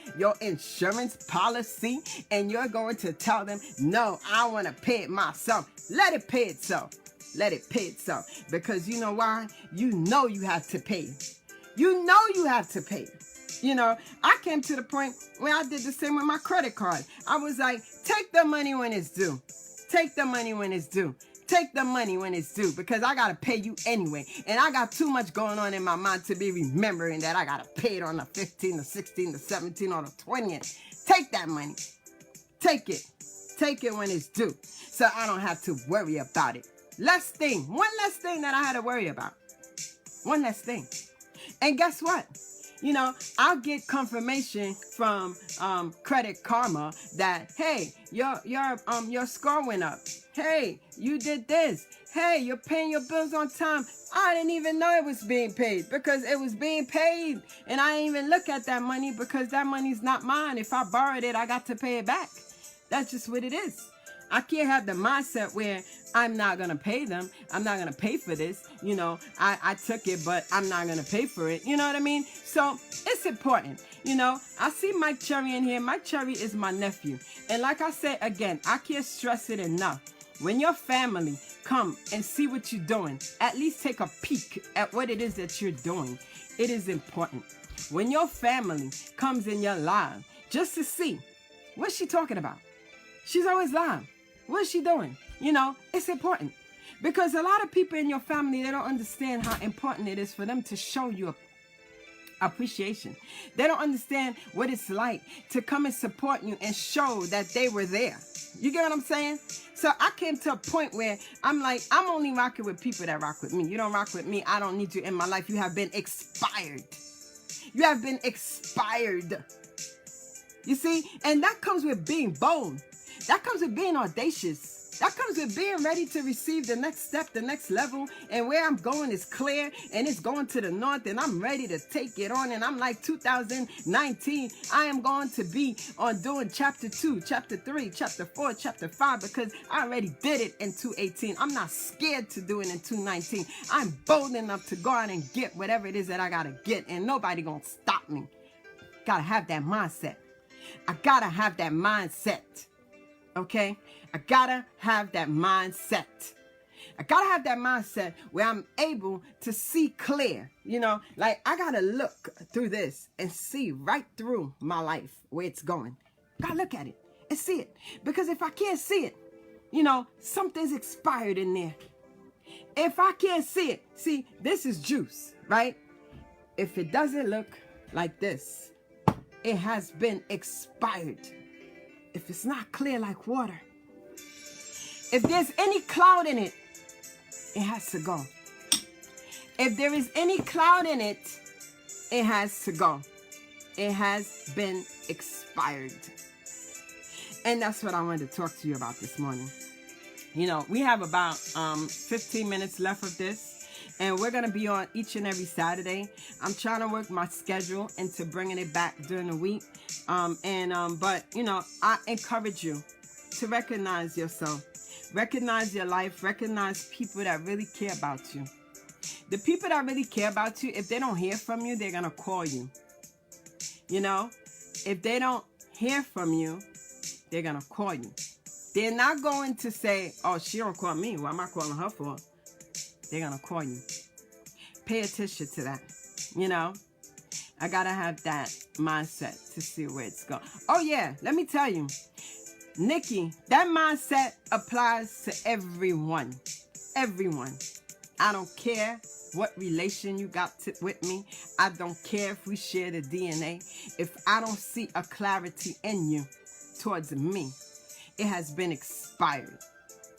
policy, and you're going to tell them, no, I want to pay it myself, let it pay itself. Let it pay itself. Because you know why? You know you have to pay. You know you have to pay. You know, I came to the point where I did the same with my credit card. I was like, take the money when it's due. Take the money when it's due. Take the money when it's due, because I got to pay you anyway. And I got too much going on in my mind to be remembering that I got to pay it on the 15th, the 16th, the 17th, or the 20th. Take that money. Take it. Take it when it's due, so I don't have to worry about it. One less thing that I had to worry about. One less thing. And guess what? You know, I'll get confirmation from Credit Karma that, hey, your score went up. Hey, you did this. Hey, you're paying your bills on time. I didn't even know it was being paid, because it was being paid. And I didn't even look at that money, because that money's not mine. If I borrowed it, I got to pay it back. That's just what it is. I can't have the mindset where I'm not going to pay them. I'm not going to pay for this. You know, I took it, but I'm not going to pay for it. You know what I mean? So it's important. You know, I see Mike Cherry in here. Mike Cherry is my nephew. And like I said, again, I can't stress it enough. When your family come and see what you're doing, at least take a peek at what it is that you're doing. It is important. When your family comes in your life just to see, what's she talking about? She's always lying. What is she doing? You know, it's important. Because a lot of people in your family, they don't understand how important it is for them to show you appreciation. They don't understand what it's like to come and support you and show that they were there. You get what I'm saying? So I came to a point where I'm like, I'm only rocking with people that rock with me. You don't rock with me, I don't need you in my life. You have been expired. You have been expired. You see? And that comes with being bold. That comes with being audacious. That comes with being ready to receive the next step, the next level. And where I'm going is clear, and it's going to the north, and I'm ready to take it on. And I'm like, 2019, I am going to be on doing chapter 2, chapter 3, chapter 4, chapter 5, because I already did it in 2018. I'm not scared to do it in 2019. I'm bold enough to go out and get whatever it is that I got to get, and nobody going to stop me. Got to have that mindset. I got to have that mindset. Okay? I gotta have that mindset. I gotta have that mindset where I'm able to see clear, like I gotta look through this and see right through my life where it's going. Gotta look at it and see it. Because if I can't see it, something's expired in there. If I can't see it, see, this is juice, right? If it doesn't look like this, it has been expired. If it's not clear like water, if there's any cloud in it, it has to go. If there is any cloud in it, it has to go. It has been expired. And that's what I wanted to talk to you about this morning. We have about 15 minutes left of this, and we're going to be on each and every Saturday. I'm trying to work my schedule into bringing it back during the week. But I encourage you to recognize yourself. Recognize your life. Recognize people that really care about you. The people that really care about you, if they don't hear from you, they're going to call you. If they don't hear from you, they're going to call you. They're not going to say, oh, she don't call me. What am I calling her for? They're going to call you. Pay attention to that. I got to have that mindset to see where it's going. Oh, yeah. Let me tell you. Nikki, that mindset applies to everyone. Everyone. I don't care what relation you got with me. I don't care if we share the DNA. If I don't see a clarity in you towards me, it has been expired.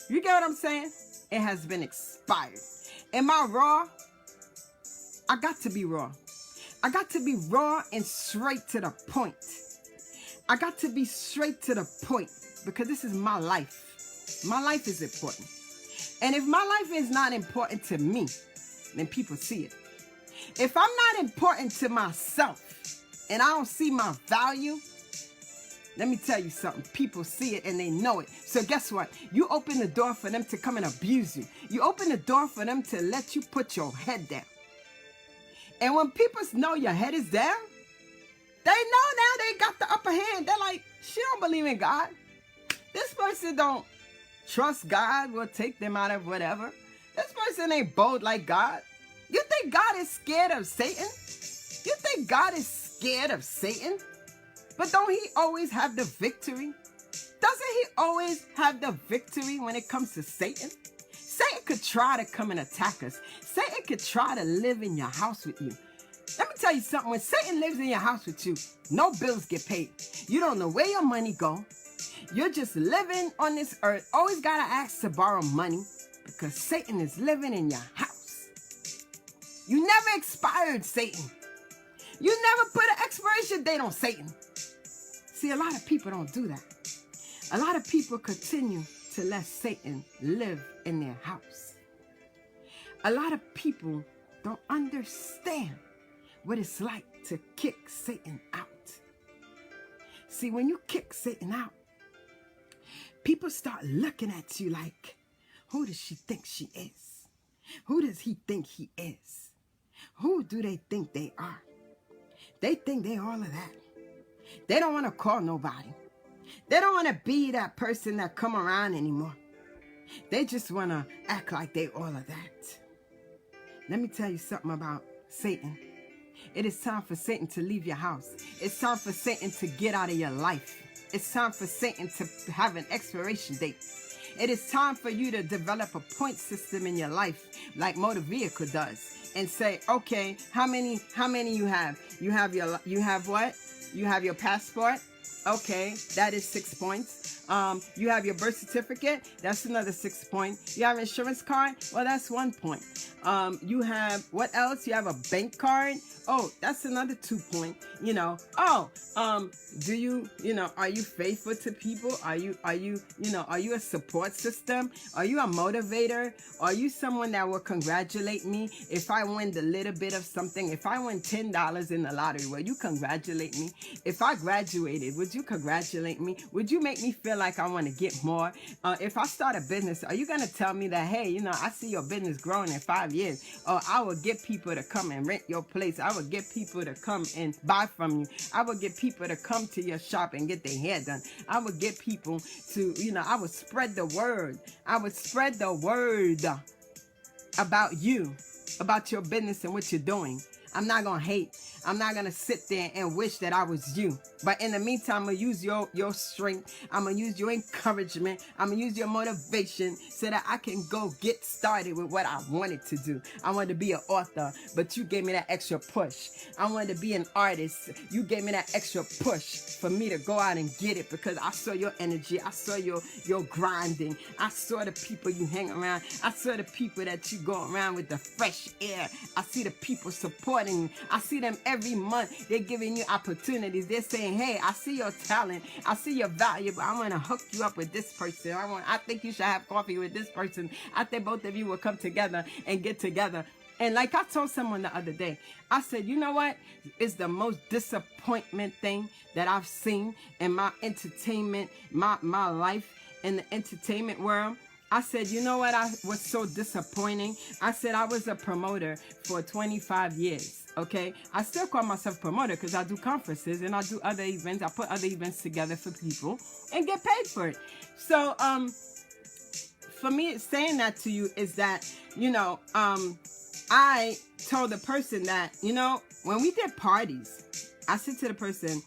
You get what I'm saying? It has been expired. Am I raw? I got to be raw. I got to be raw and straight to the point. I got to be straight to the point because this is my life. My life is important. And if my life is not important to me, then people see it. If I'm not important to myself and I don't see my value, let me tell you something. People see it and they know it. So guess what? You open the door for them to come and abuse you. You open the door for them to let you put your head down. And when people know your head is down, they know now they got the upper hand. They're like, she don't believe in God. This person don't trust God will take them out of whatever. This person ain't bold like God. You think God is scared of Satan? You think God is scared of Satan? But don't he always have the victory? Doesn't he always have the victory when it comes to Satan? Satan could try to come and attack us. Satan could try to live in your house with you. Let me tell you something. When Satan lives in your house with you, no bills get paid. You don't know where your money go. You're just living on this earth. Always got to ask to borrow money because Satan is living in your house. You never expired, Satan. You never put an expiration date on Satan. See, a lot of people don't do that. A lot of people continue to let Satan live in their house. A lot of people don't understand what it's like to kick Satan out. See, when you kick Satan out, people start looking at you like, who does she think she is? Who does he think he is? Who do they think they are? They think they're all of that. They don't want to call nobody. They don't want to be that person that come around anymore. They just want to act like they all of that. Let me tell you something about Satan. It is time for Satan to leave your house. It's time for Satan to get out of your life. It's time for Satan to have an expiration date. It is time for you to develop a point system in your life like motor vehicle does and say, okay, how many you have? You have what? You have your passport. Okay, that is 6 points. You have your birth certificate. That's another 6 points. You have an insurance card. Well, that's 1 point. You have, what else? You have a bank card. Oh, that's another 2 points. Do you, are you faithful to people? Are you a support system? Are you a motivator? Are you someone that will congratulate me if I win the little bit of something? If I win $10 in the lottery, will you congratulate me? If I graduated, would you congratulate me? Would you make me feel like I want to get more. If I start a business, are you going to tell me that, hey, you know, I see your business growing in 5 years, or I will get people to come and rent your place. I will get people to come and buy from you. I will get people to come to your shop and get their hair done. I would get people to, you know, I would spread the word. I would spread the word about you, about your business and what you're doing. I'm not going to hate. I'm not going to sit there and wish that I was you. But in the meantime, I'm going to use your strength. I'm going to use your encouragement. I'm going to use your motivation so that I can go get started with what I wanted to do. I wanted to be an author, but you gave me that extra push. I wanted to be an artist. You gave me that extra push for me to go out and get it, because I saw your energy. I saw your grinding. I saw the people you hang around. I saw the people that you go around with, the fresh air. I see the people supporting you. I see them every month. They're giving you opportunities. They're saying, hey, I see your talent. I see your value, but I want to hook you up with this person. I think you should have coffee with this person. I think both of you will come together and get together. And like I told someone the other day, I said, you know what? It's the most disappointment thing that I've seen in my entertainment, my life in the entertainment world. I said, you know what? I was so disappointing. I said, I was a promoter for 25 years. Okay. I still call myself promoter because I do conferences and I do other events. I put other events together for people and get paid for it. So, for me, saying that to you is that, you know, I told the person that, you know, when we did parties, I said to the person,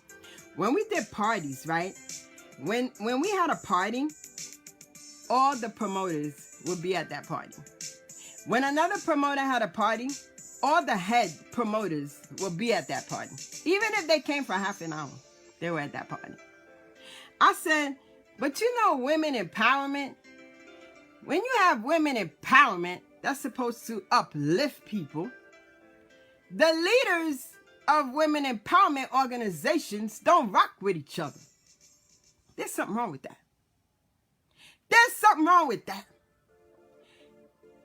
when we did parties, right? When we had a party, all the promoters would be at that party. When another promoter had a party, all the head promoters would be at that party. Even if they came for half an hour, they were at that party. I said, but you know, women empowerment, when you have women empowerment, that's supposed to uplift people. The leaders of women empowerment organizations don't rock with each other. There's something wrong with that. There's something wrong with that.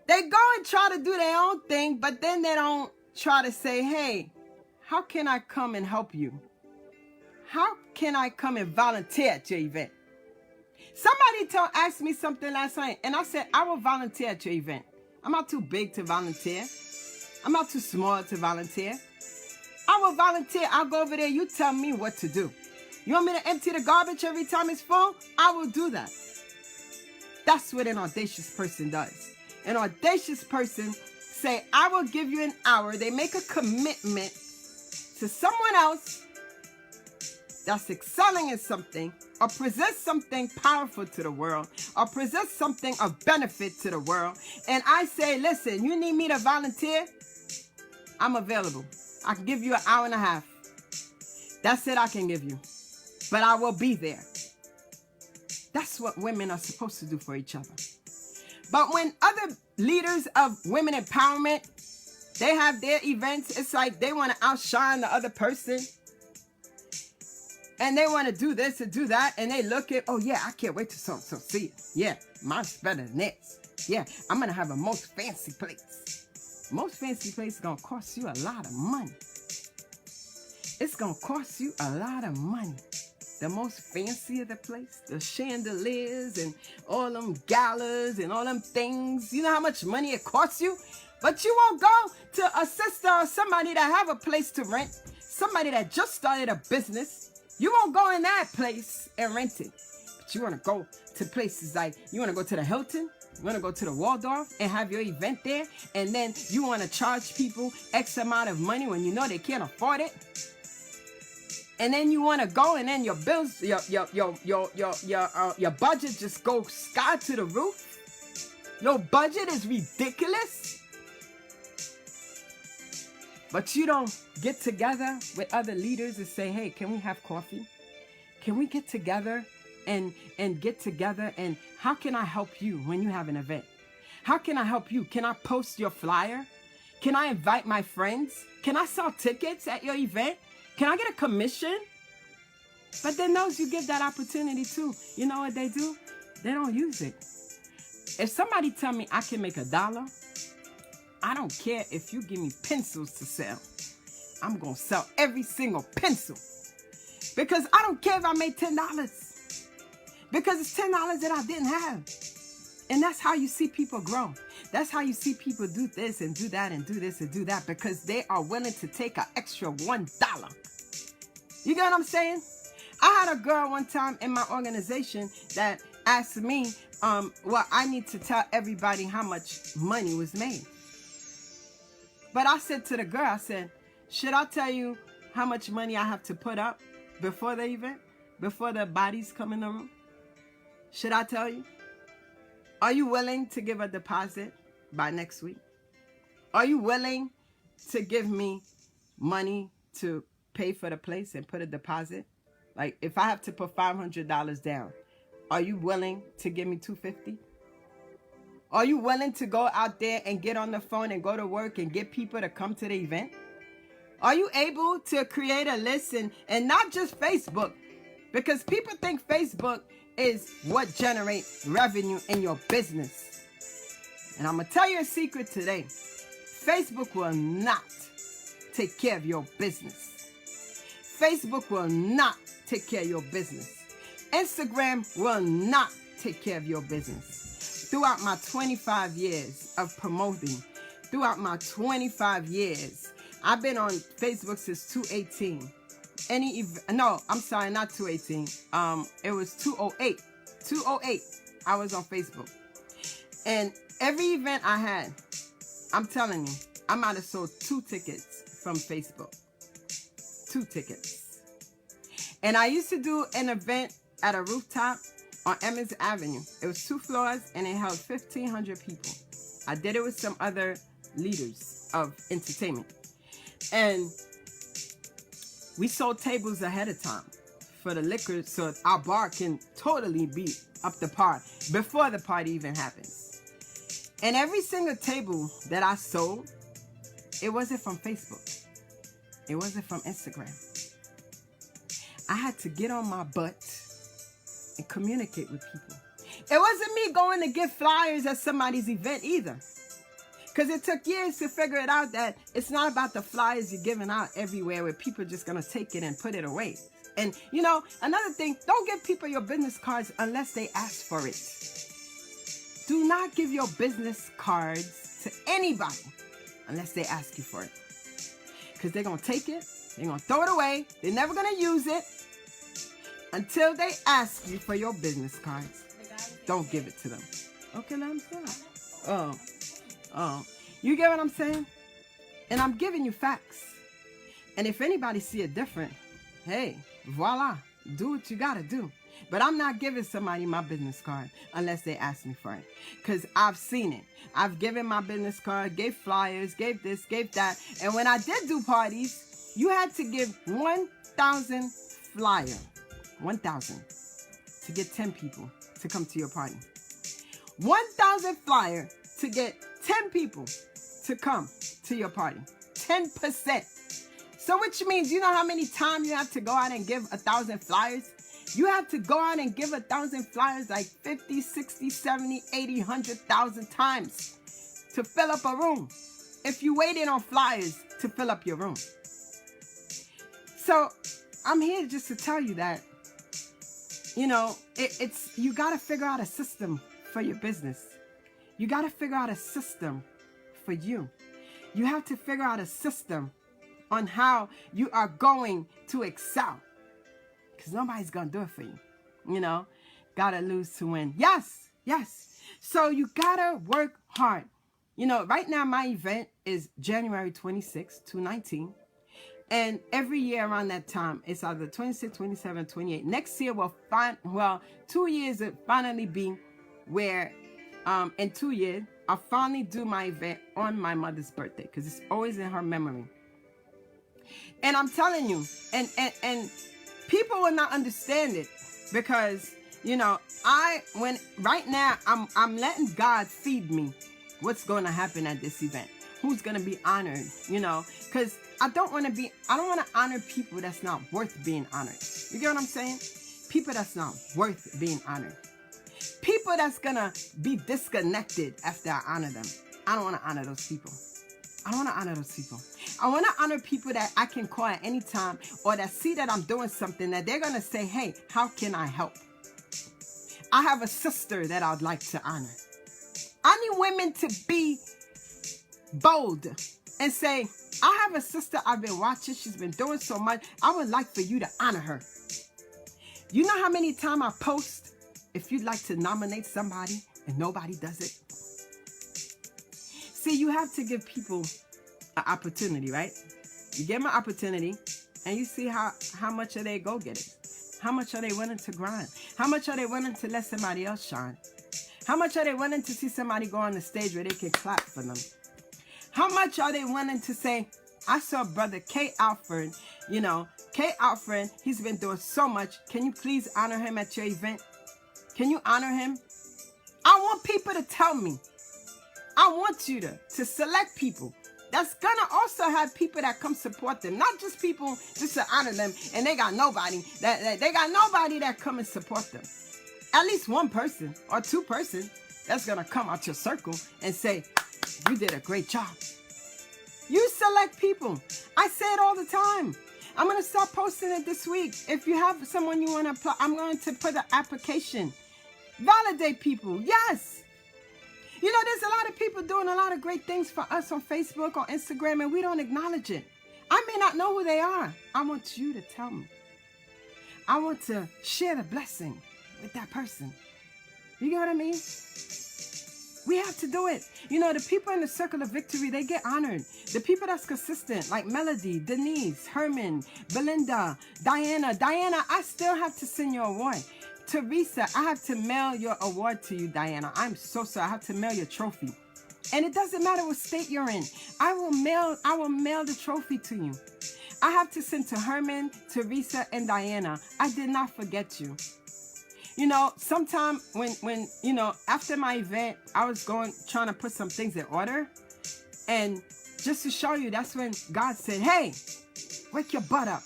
They go and try to do their own thing, but then they don't try to say, hey, how can I come and help you? How can I come and volunteer at your event? Somebody asked me something last night, and I said, I will volunteer at your event. I'm not too big to volunteer. I'm not too small to volunteer. I will volunteer. I'll go over there. You tell me what to do. You want me to empty the garbage every time it's full? I will do that. That's what an audacious person does. An audacious person say, I will give you an hour. They make a commitment to someone else that's excelling in something, or present something powerful to the world, or present something of benefit to the world. And I say, listen, you need me to volunteer? I'm available. I can give you an hour and a half. That's it I can give you. But I will be there. That's what women are supposed to do for each other. But when other leaders of women empowerment, they have their events, it's like they want to outshine the other person. And they want to do this and do that. And they look at, oh yeah, I can't wait to see it. Yeah, mine's better than this. Yeah, I'm going to have a most fancy place. Most fancy place is going to cost you a lot of money. It's going to cost you a lot of money. The most fancy of the place, the chandeliers and all them galas and all them things. You know how much money it costs you? But you won't go to a sister or somebody that have a place to rent, somebody that just started a business. You won't go in that place and rent it. But you want to go to places like, you want to go to the Hilton, you want to go to the Waldorf and have your event there, and then you want to charge people X amount of money when you know they can't afford it. And then you want to go, and then your bills, your budget just goes sky to the roof. Your budget is ridiculous. But you don't get together with other leaders and say, hey, can we have coffee? Can we get together and get together? And how can I help you when you have an event? How can I help you? Can I post your flyer? Can I invite my friends? Can I sell tickets at your event? Can I get a commission? But then those you give that opportunity to, you know what they do? They don't use it. If somebody tell me I can make $1, I don't care if you give me pencils to sell. I'm going to sell every single pencil. Because I don't care if I made $10. because it's $10 that I didn't have. And that's how you see people grow. That's how you see people do this and do that and do this and do that, because they are willing to take an extra $1. You get what I'm saying? I had a girl one time in my organization that asked me, well, I need to tell everybody how much money was made. But I said to the girl, I said, should I tell you how much money I have to put up before the event? Before the bodies come in the room? Should I tell you? Are you willing to give a deposit by next week? Are you willing to give me money to pay for the place and put a deposit? Like, if I have to put $500 down, are you willing to give me $250? Are you willing to go out there and get on the phone and go to work and get people to come to the event? Are you able to create a list and not just Facebook? Because people think Facebook is what generates revenue in your business. And I'm going to tell you a secret today. Facebook will not take care of your business. Facebook will not take care of your business. Instagram will not take care of your business. Throughout my 25 years of promoting, throughout my 25 years, I've been on Facebook since 2018. No, I'm sorry, not 2018. It was 2008. 2008, I was on Facebook. And every event I had, I'm telling you, I might have sold 2 tickets from Facebook. 2 tickets. And I used to do an event at a rooftop on Emmons Avenue. It was 2 floors and it held 1,500 people. I did it with some other leaders of entertainment. And we sold tables ahead of time for the liquor so our bar can totally be up to par before the party even happens. And every single table that I sold, it wasn't from Facebook. It wasn't from Instagram. I had to get on my butt and communicate with people. It wasn't me going to get flyers at somebody's event either. Because it took years to figure it out that it's not about the flyers you're giving out everywhere where people are just going to take it and put it away. And, you know, another thing, don't give people your business cards unless they ask for it. Do not give your business cards to anybody unless they ask you for it. Because they're going to take it, they're going to throw it away, they're never going to use it until they ask you for your business cards. Don't give it to them. Okay, let them stop. Oh, you get what I'm saying? And I'm giving you facts. And if anybody see it different, hey, voila, do what you gotta do. But I'm not giving somebody my business card unless they ask me for it. Because I've seen it. I've given my business card, gave flyers, gave this, gave that. And when I did do parties, you had to give 1,000 flyer. 1,000 to get 10 people to come to your party. 1,000 flyer to get 10 people to come to your party. 10%. So which means, you know how many times you have to go out and give 1,000 flyers? You have to go out and give 1,000 flyers like 50, 60, 70, 80, 100,000 times to fill up a room. If you waited on flyers to fill up your room. So I'm here just to tell you that, you know, it's you got to figure out a system for your business. You got to figure out a system for you. You have to figure out a system on how you are going to excel. Because nobody's going to do it for you. You know, got to lose to win. Yes, yes. So you got to work hard. You know, right now my event is January 26, 2019. And every year around that time, it's either 26, 27, 28. Next year will 2 years it finally be where in 2 years, I'll finally do my event on my mother's birthday because it's always in her memory. And I'm telling you, and people will not understand it because, you know, right now I'm letting God feed me what's going to happen at this event. Who's going to be honored, you know, because I don't want to honor people that's not worth being honored. You get what I'm saying? People that's not worth being honored. People that's going to be disconnected after I honor them. I don't want to honor those people. I don't want to honor those people. I want to honor people that I can call at any time or that see that I'm doing something that they're going to say, hey, how can I help? I have a sister that I'd like to honor. I need women to be bold and say, I have a sister I've been watching. She's been doing so much. I would like for you to honor her. You know how many times I post if you'd like to nominate somebody and nobody does it? See, you have to give people an opportunity, right? You give them an opportunity and you see how much are they go-getters? How much are they willing to grind? How much are they willing to let somebody else shine? How much are they willing to see somebody go on the stage where they can clap for them? How much are they willing to say, I saw brother K. Alfred, K. Alfred, he's been doing so much. Can you please honor him at your event? Can you honor him? I want people to tell me. I want you to select people that's gonna also have people that come support them, not just people just to honor them and they got nobody that come and support them. At least one person or two person that's gonna come out your circle and say, you did a great job. You select people. I say it all the time. I'm gonna start posting it this week. If you have someone you wanna apply, I'm going to put an application. Validate people, yes. There's a lot of people doing a lot of great things for us on Facebook, on Instagram, and we don't acknowledge it. I may not know who they are. I want you to tell me. I want to share the blessing with that person. You get what I mean? We have to do it. The people in the circle of victory, they get honored. The people that's consistent, like Melody, Denise, Herman, Belinda, Diana. Diana, I still have to send you an award. Teresa, I have to mail your award to you, Diana. I'm so sorry. I have to mail your trophy. And it doesn't matter what state you're in. I will mail the trophy to you. I have to send to Herman, Teresa, and Diana. I did not forget you. Sometime when after my event, I was trying to put some things in order. And just to show you, that's when God said, hey, wake your butt up.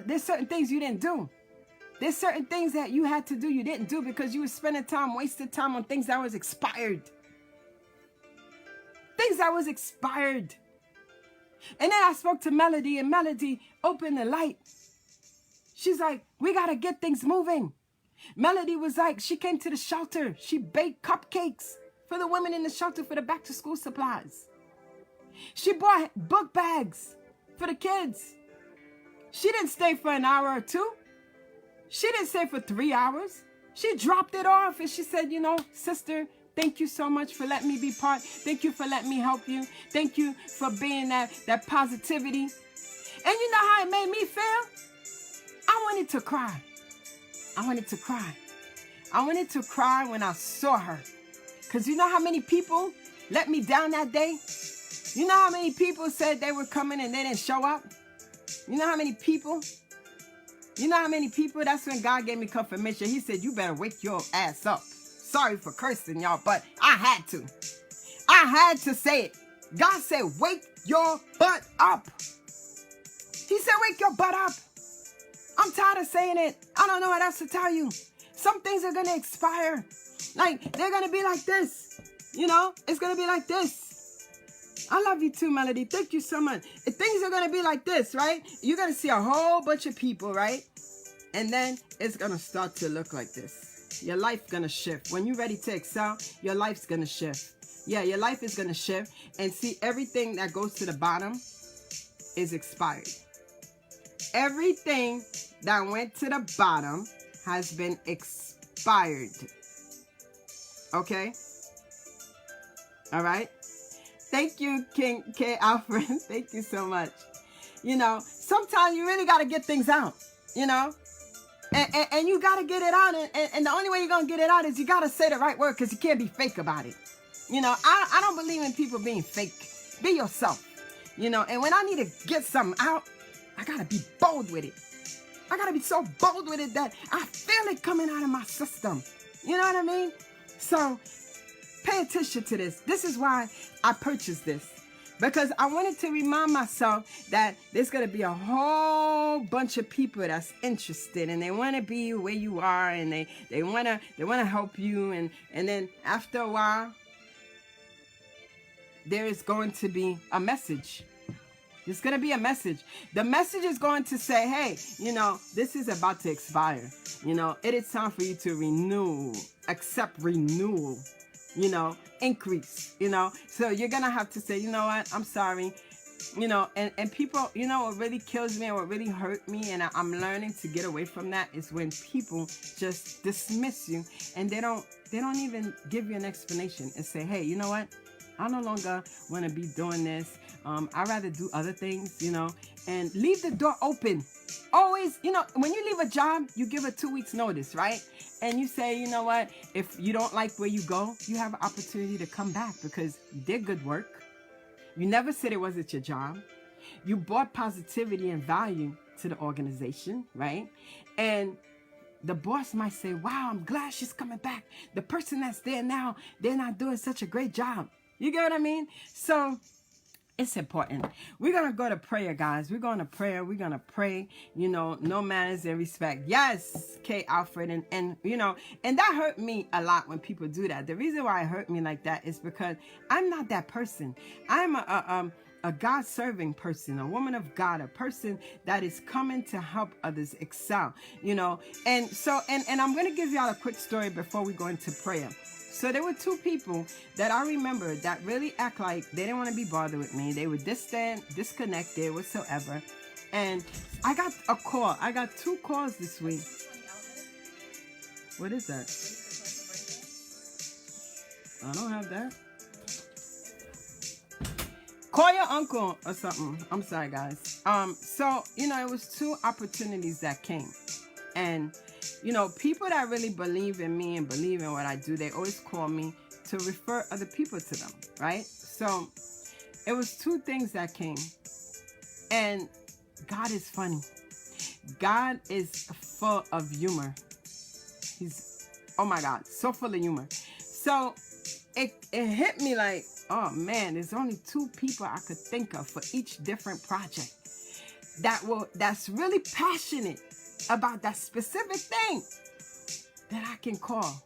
There's certain things you didn't do. There's certain things that you had to do you didn't do because you were spending time, wasted time on things that was expired. Things that was expired. And then I spoke to Melody, and Melody opened the light. She's like, we got to get things moving. Melody was like, she came to the shelter. She baked cupcakes for the women in the shelter for the back to school supplies. She bought book bags for the kids. She didn't stay for an hour or two. She didn't stay for 3 hours. She dropped it off and she said, sister, thank you so much for letting me be part. Thank you for letting me help you. Thank you for being that positivity. And you know how it made me feel? I wanted to cry. I wanted to cry when I saw her. Because you know how many people let me down that day? You know how many people said they were coming and they didn't show up? You know how many people? That's when God gave me confirmation. He said, you better wake your ass up. Sorry for cursing y'all, but I had to. I had to say it. God said, wake your butt up. He said, wake your butt up. I'm tired of saying it. I don't know what else to tell you. Some things are going to expire. Like, they're going to be like this. It's going to be like this. I love you too, Melody. Thank you so much. Things are going to be like this, right? You're going to see a whole bunch of people, right? And then it's going to start to look like this. Your life's going to shift. When you're ready to excel, your life's going to shift. Yeah, your life is going to shift. And see, everything that goes to the bottom is expired. Everything that went to the bottom has been expired. Okay? All right? Thank you, King K. Alfred. Thank you so much. Sometimes you really got to get things out, and you got to get it out. And the only way you're going to get it out is you got to say the right word because you can't be fake about it. I don't believe in people being fake. Be yourself, and when I need to get something out, I got to be bold with it. I got to be so bold with it that I feel it coming out of my system. You know what I mean? So pay attention to this. This is why I purchased this. Because I wanted to remind myself that there's going to be a whole bunch of people that's interested and they want to be where you are and they want to help you. And then after a while, there is going to be a message. There's going to be a message. The message is going to say, hey, you know, this is about to expire. You know, it is time for you to renew, accept renewal, you know, increase, you know. So you're going to have to say, you know what, I'm sorry. You know, and people, you know, what really kills me and what really hurt me, and I'm learning to get away from that, is when people just dismiss you and they don't even give you an explanation and say, hey, you know what? I no longer want to be doing this. I'd rather do other things, you know, and leave the door open. Always, you know, when you leave a job, you give a 2 weeks notice, right? And you say, you know what? If you don't like where you go, you have an opportunity to come back because you did good work. You never said it wasn't your job. You brought positivity and value to the organization, right? And the boss might say, wow, I'm glad she's coming back. The person that's there now, they're not doing such a great job. You get what I mean? So it's important. We're going to go to prayer, guys. We're going to prayer. We're going to pray, you know, no manners and respect. Yes, K. Alfred. And, you know, and that hurt me a lot when people do that. The reason why it hurt me like that is because I'm not that person. I'm a God-serving person, a woman of God, a person that is coming to help others excel, you know. And so, and I'm going to give y'all a quick story before we go into prayer. So there were two people that I remember that really act like they didn't want to be bothered with me. They were distant, disconnected, whatsoever. And I got a call. I got 2 calls this week. What is that? I don't have that. Call your uncle or something. I'm sorry, guys. So, you know, it was 2 opportunities that came. And you know, people that really believe in me and believe in what I do, they always call me to refer other people to them, right? So it was 2 things that came. And God is funny. God is full of humor. He's, oh my God, so full of humor. So it hit me like, oh man, there's only 2 people I could think of for each different project that's really passionate about that specific thing that I can call,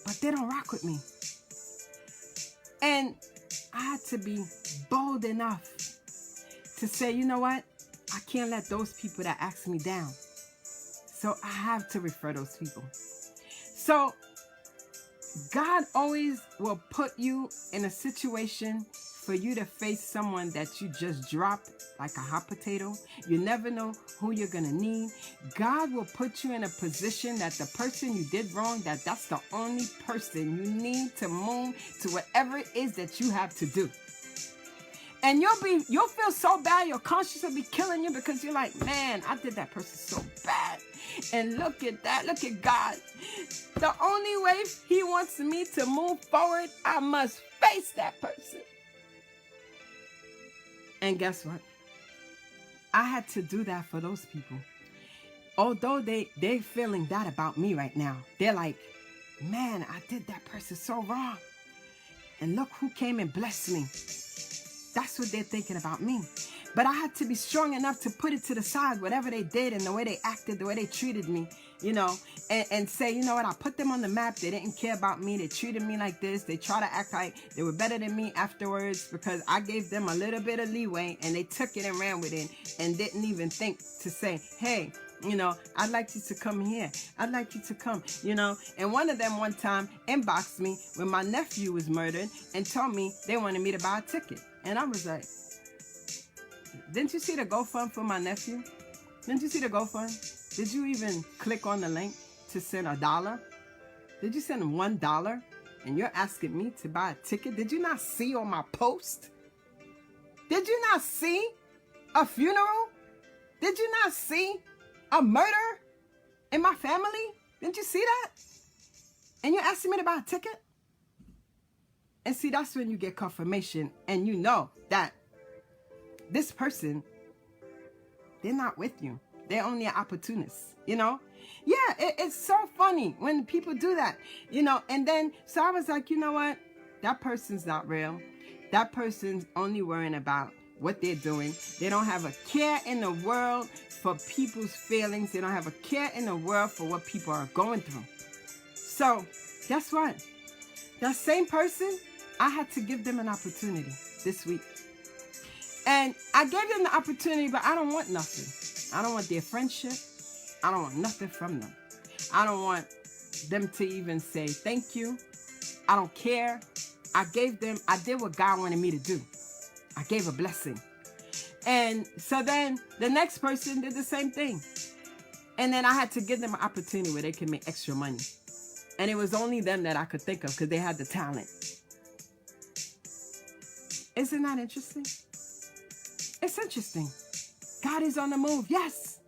but they don't rock with me. And I had to be bold enough to say, you know what? I can't let those people that ask me down. So I have to refer those people. So God always will put you in a situation for you to face someone that you just dropped like a hot potato. You never know who you're going to need. God will put you in a position that the person you did wrong, that's the only person you need to move to whatever it is that you have to do. And you'll feel so bad. Your conscience will be killing you because you're like, man, I did that person so bad. And look at that. Look at God. The only way he wants me to move forward, I must face that person. And guess what? I had to do that for those people. Although they're feeling that about me right now. They're like, man, I did that person so wrong. And look who came and blessed me. That's what they're thinking about me. But I had to be strong enough to put it to the side, whatever they did and the way they acted, the way they treated me, you know, and say, you know what, I put them on the map. They didn't care about me. They treated me like this. They try to act like they were better than me afterwards because I gave them a little bit of leeway and they took it and ran with it and didn't even think to say, hey, you know, I'd like you to come here. I'd like you to come, you know. And one of them one time inboxed me when my nephew was murdered and told me they wanted me to buy a ticket. And I was like, didn't you see the GoFund for my nephew? Didn't you see the GoFund? Did you even click on the link to send $1? Did you send $1 and you're asking me to buy a ticket? Did you not see on my post? Did you not see a funeral? Did you not see a murder in my family? Didn't you see that? And you're asking me to buy a ticket? And see, that's when you get confirmation and you know that this person, they're not with you. They're only an opportunist, you know? Yeah, it's so funny when people do that, you know? And then, so I was like, you know what? That person's not real. That person's only worrying about what they're doing. They don't have a care in the world for people's feelings. They don't have a care in the world for what people are going through. So, guess what? That same person, I had to give them an opportunity this week. And I gave them the opportunity, but I don't want nothing. I don't want their friendship. I don't want nothing from them. I don't want them to even say thank you. I don't care. I did what God wanted me to do. I gave a blessing. And so then the next person did the same thing. And then I had to give them an opportunity where they can make extra money. And it was only them that I could think of because they had the talent. Isn't that interesting? It's interesting. God is on the move, yes.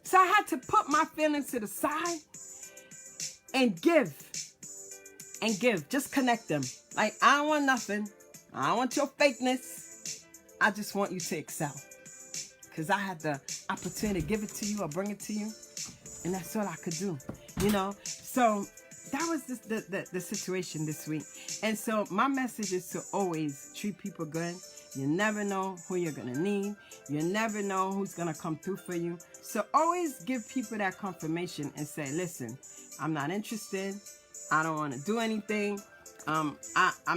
So I had to put my feelings to the side and give. And give. Just connect them. Like, I don't want nothing. I don't want your fakeness. I just want you to excel. Because I had the opportunity to give it to you or bring it to you. And that's all I could do. So that was the situation this week. And so my message is to always treat people good. You never know who you're going to need. You never know who's going to come through for you. So always give people that confirmation and say, listen, I'm not interested. I don't want to do anything. I'm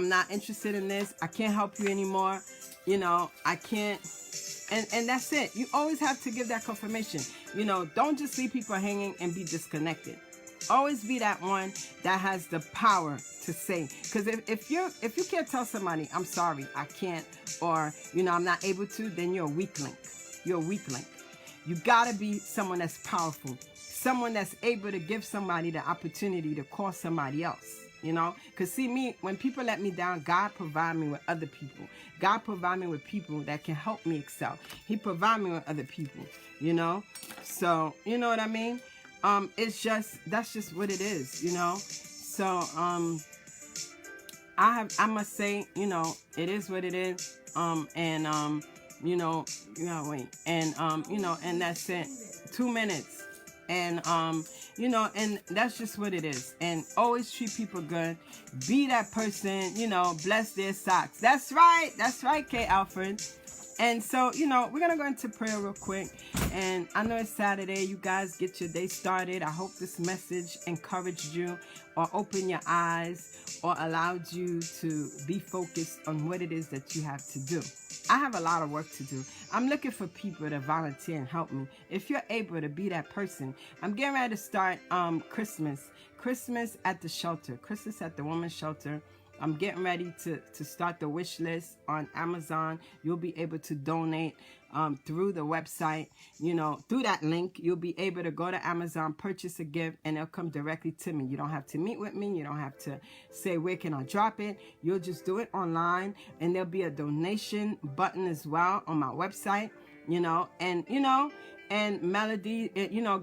not interested in this. I can't help you anymore. I can't. And that's it. You always have to give that confirmation. Don't just leave people hanging and be disconnected. Always be that one that has the power to say. Because if you can't tell somebody, I'm sorry, I can't, or I'm not able to, then you're a weak link. You're a weak link. You gotta be someone that's powerful, someone that's able to give somebody the opportunity to call somebody else. Because see, me, when people let me down, God provide me with other people. God provide me with people that can help me excel. He provide me with other people, So, you know what I mean? That's just what it is, So, I must say, it is what it is. You gotta wait. And that's it. 2 minutes. And, and that's just what it is. And always treat people good. Be that person, bless their socks. That's right. That's right, K. Alfred. And so, we're going to go into prayer real quick. And I know it's Saturday. You guys get your day started. I hope this message encouraged you or opened your eyes or allowed you to be focused on what it is that you have to do. I have a lot of work to do. I'm looking for people to volunteer and help me. If you're able to be that person, I'm getting ready to start Christmas at the shelter, Christmas at the women's shelter. I'm getting ready to start the wish list on Amazon. You'll be able to donate through the website, through that link. You'll be able to go to Amazon, purchase a gift, and it'll come directly to me. You don't have to meet with me. You don't have to say, where can I drop it? You'll just do it online, and there'll be a donation button as well on my website, and Melody,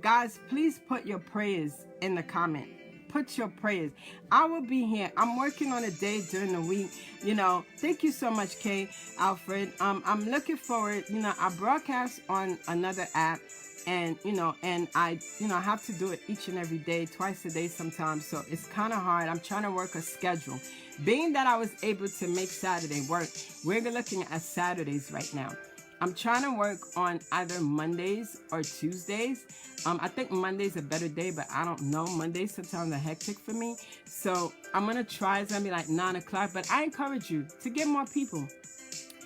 guys, please put your prayers in the comment. Put your prayers. I will be here. I'm working on a day during the week. Thank you so much, Kay Alfred. I'm looking forward. I broadcast on another app, and I have to do it each and every day, twice a day sometimes. So it's kind of hard. I'm trying to work a schedule. Being that I was able to make Saturday work, we're looking at Saturdays right now. I'm trying to work on either Mondays or Tuesdays. I think Monday's a better day, but I don't know. Mondays sometimes are hectic for me. So I'm going to try. It's going to be like 9 o'clock. But I encourage you to get more people.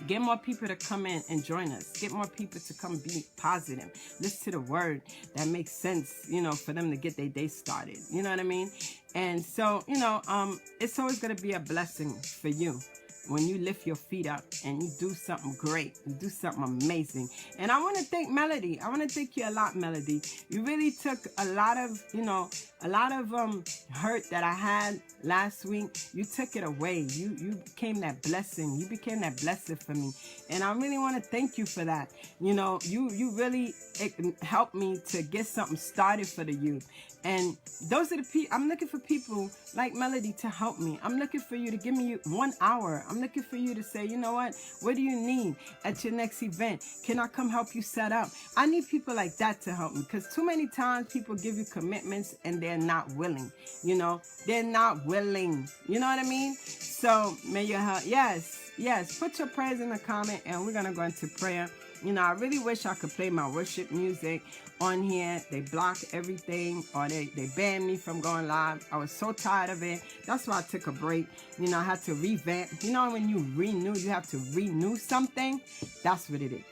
Get more people to come in and join us. Get more people to come be positive. Listen to the word that makes sense, for them to get their day started. You know what I mean? And so, it's always going to be a blessing for you when you lift your feet up and you do something great, you do something amazing. And I want to thank Melody. I want to thank you a lot, Melody. You really took a lot of hurt that I had last week. You took it away. You became that blessing. You became that blessing for me. And I really want to thank you for that. You really helped me to get something started for the youth. And those are the people, I'm looking for people like Melody to help me. I'm looking for you to give me 1 hour. I'm looking for you to say, you know what do you need at your next event? Can I come help you set up? I need people like that to help me, because too many times people give you commitments and they're not willing. They're not willing. You know what I mean? So may your help. Yes. Yes, put your prayers in the comment, and we're going to go into prayer. You know, I really wish I could play my worship music on here. They block everything, or they banned me from going live. I was so tired of it. That's why I took a break. You know, I had to revamp. You know, when you renew, you have to renew something. That's what it is.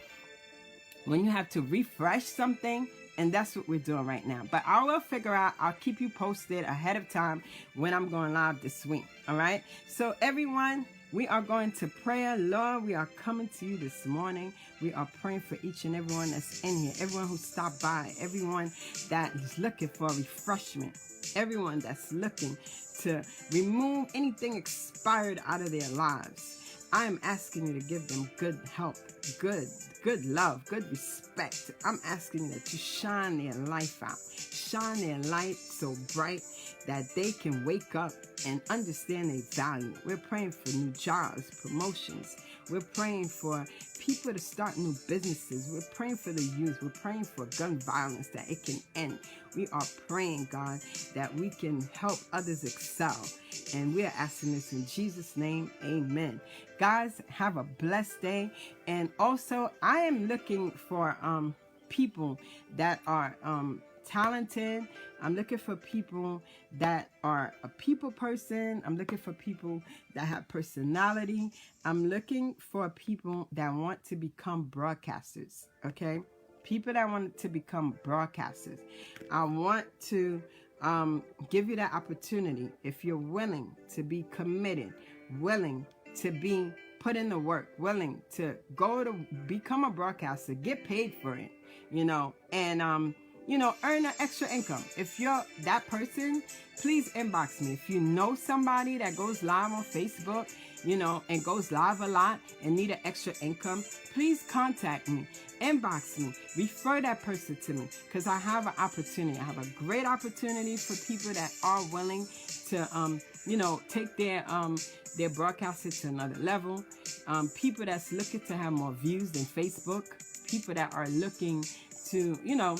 When you have to refresh something, and that's what we're doing right now. But I will figure out, I'll keep you posted ahead of time when I'm going live this week. All right? So everyone, we are going to prayer. Lord, we are coming to you this morning. We are praying for each and everyone that's in here, everyone who stopped by, everyone that is looking for refreshment, everyone that's looking to remove anything expired out of their lives. I am asking you to give them good help, good love, good respect. I'm asking you that you shine their life out. Shine their light so bright that they can wake up and understand their value. We're praying for new jobs, promotions. We're praying for people to start new businesses. We're praying for the youth. We're praying for gun violence, that it can end. We are praying, God, that we can help others excel. And we are asking this in Jesus' name. Amen. Guys, have a blessed day. And also, I am looking for people that are talented. I'm looking for people that are a people person. I'm looking for people that have personality. I'm looking for people that want to become broadcasters, okay? People that want to become broadcasters. I want to give you that opportunity if you're willing to be committed, willing to be put in the work, willing to go to become a broadcaster, get paid for it, you know, and you know, earn an extra income. If you're that person, please inbox me. If you know somebody that goes live on Facebook, you know, and goes live a lot and need an extra income, please contact me. Inbox me. Refer that person to me, because I have an opportunity. I have a great opportunity for people that are willing to, you know, take their broadcasting to another level. People that's looking to have more views than Facebook. People that are looking to, you know,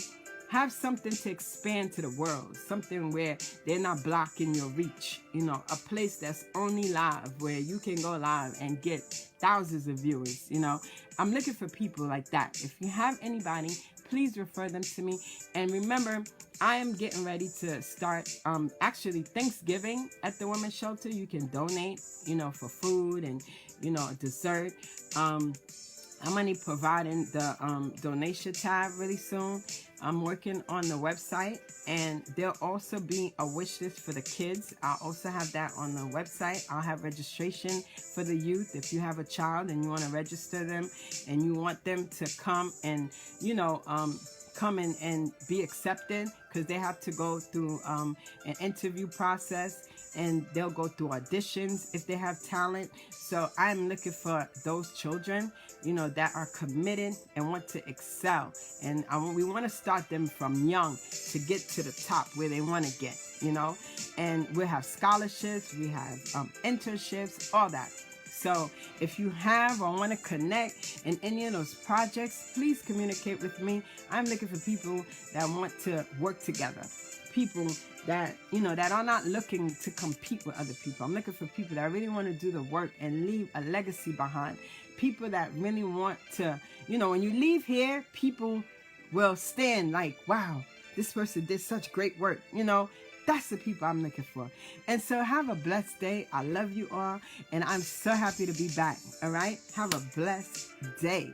have something to expand to the world, something where they're not blocking your reach, you know, a place that's only live, where you can go live and get thousands of viewers, you know. I'm looking for people like that. If you have anybody, please refer them to me. And remember, I am getting ready to start, actually, Thanksgiving at the Women's Shelter. You can donate, you know, for food and, you know, dessert. I'm going to be providing the donation tab really soon. I'm working on the website, and there'll also be a wish list for the kids. I'll also have that on the website. I'll have registration for the youth. If you have a child and you want to register them and you want them to come and, you know, come in and be accepted, because they have to go through an interview process, and they'll go through auditions if they have talent. So I'm looking for those children, you know, that are committed and want to excel. And we want to start them from young to get to the top where they want to get, you know. And we'll have scholarships, we have internships, all that. So if you have or want to connect in any of those projects, please communicate with me. I'm looking for people that want to work together. People that, you know, that are not looking to compete with other people. I'm looking for people that really want to do the work and leave a legacy behind. People that really want to, you know, when you leave here, people will stand like, wow, this person did such great work, you know. That's the people I'm looking for. And so have a blessed day. I love you all, and I'm so happy to be back. All right? Have a blessed day.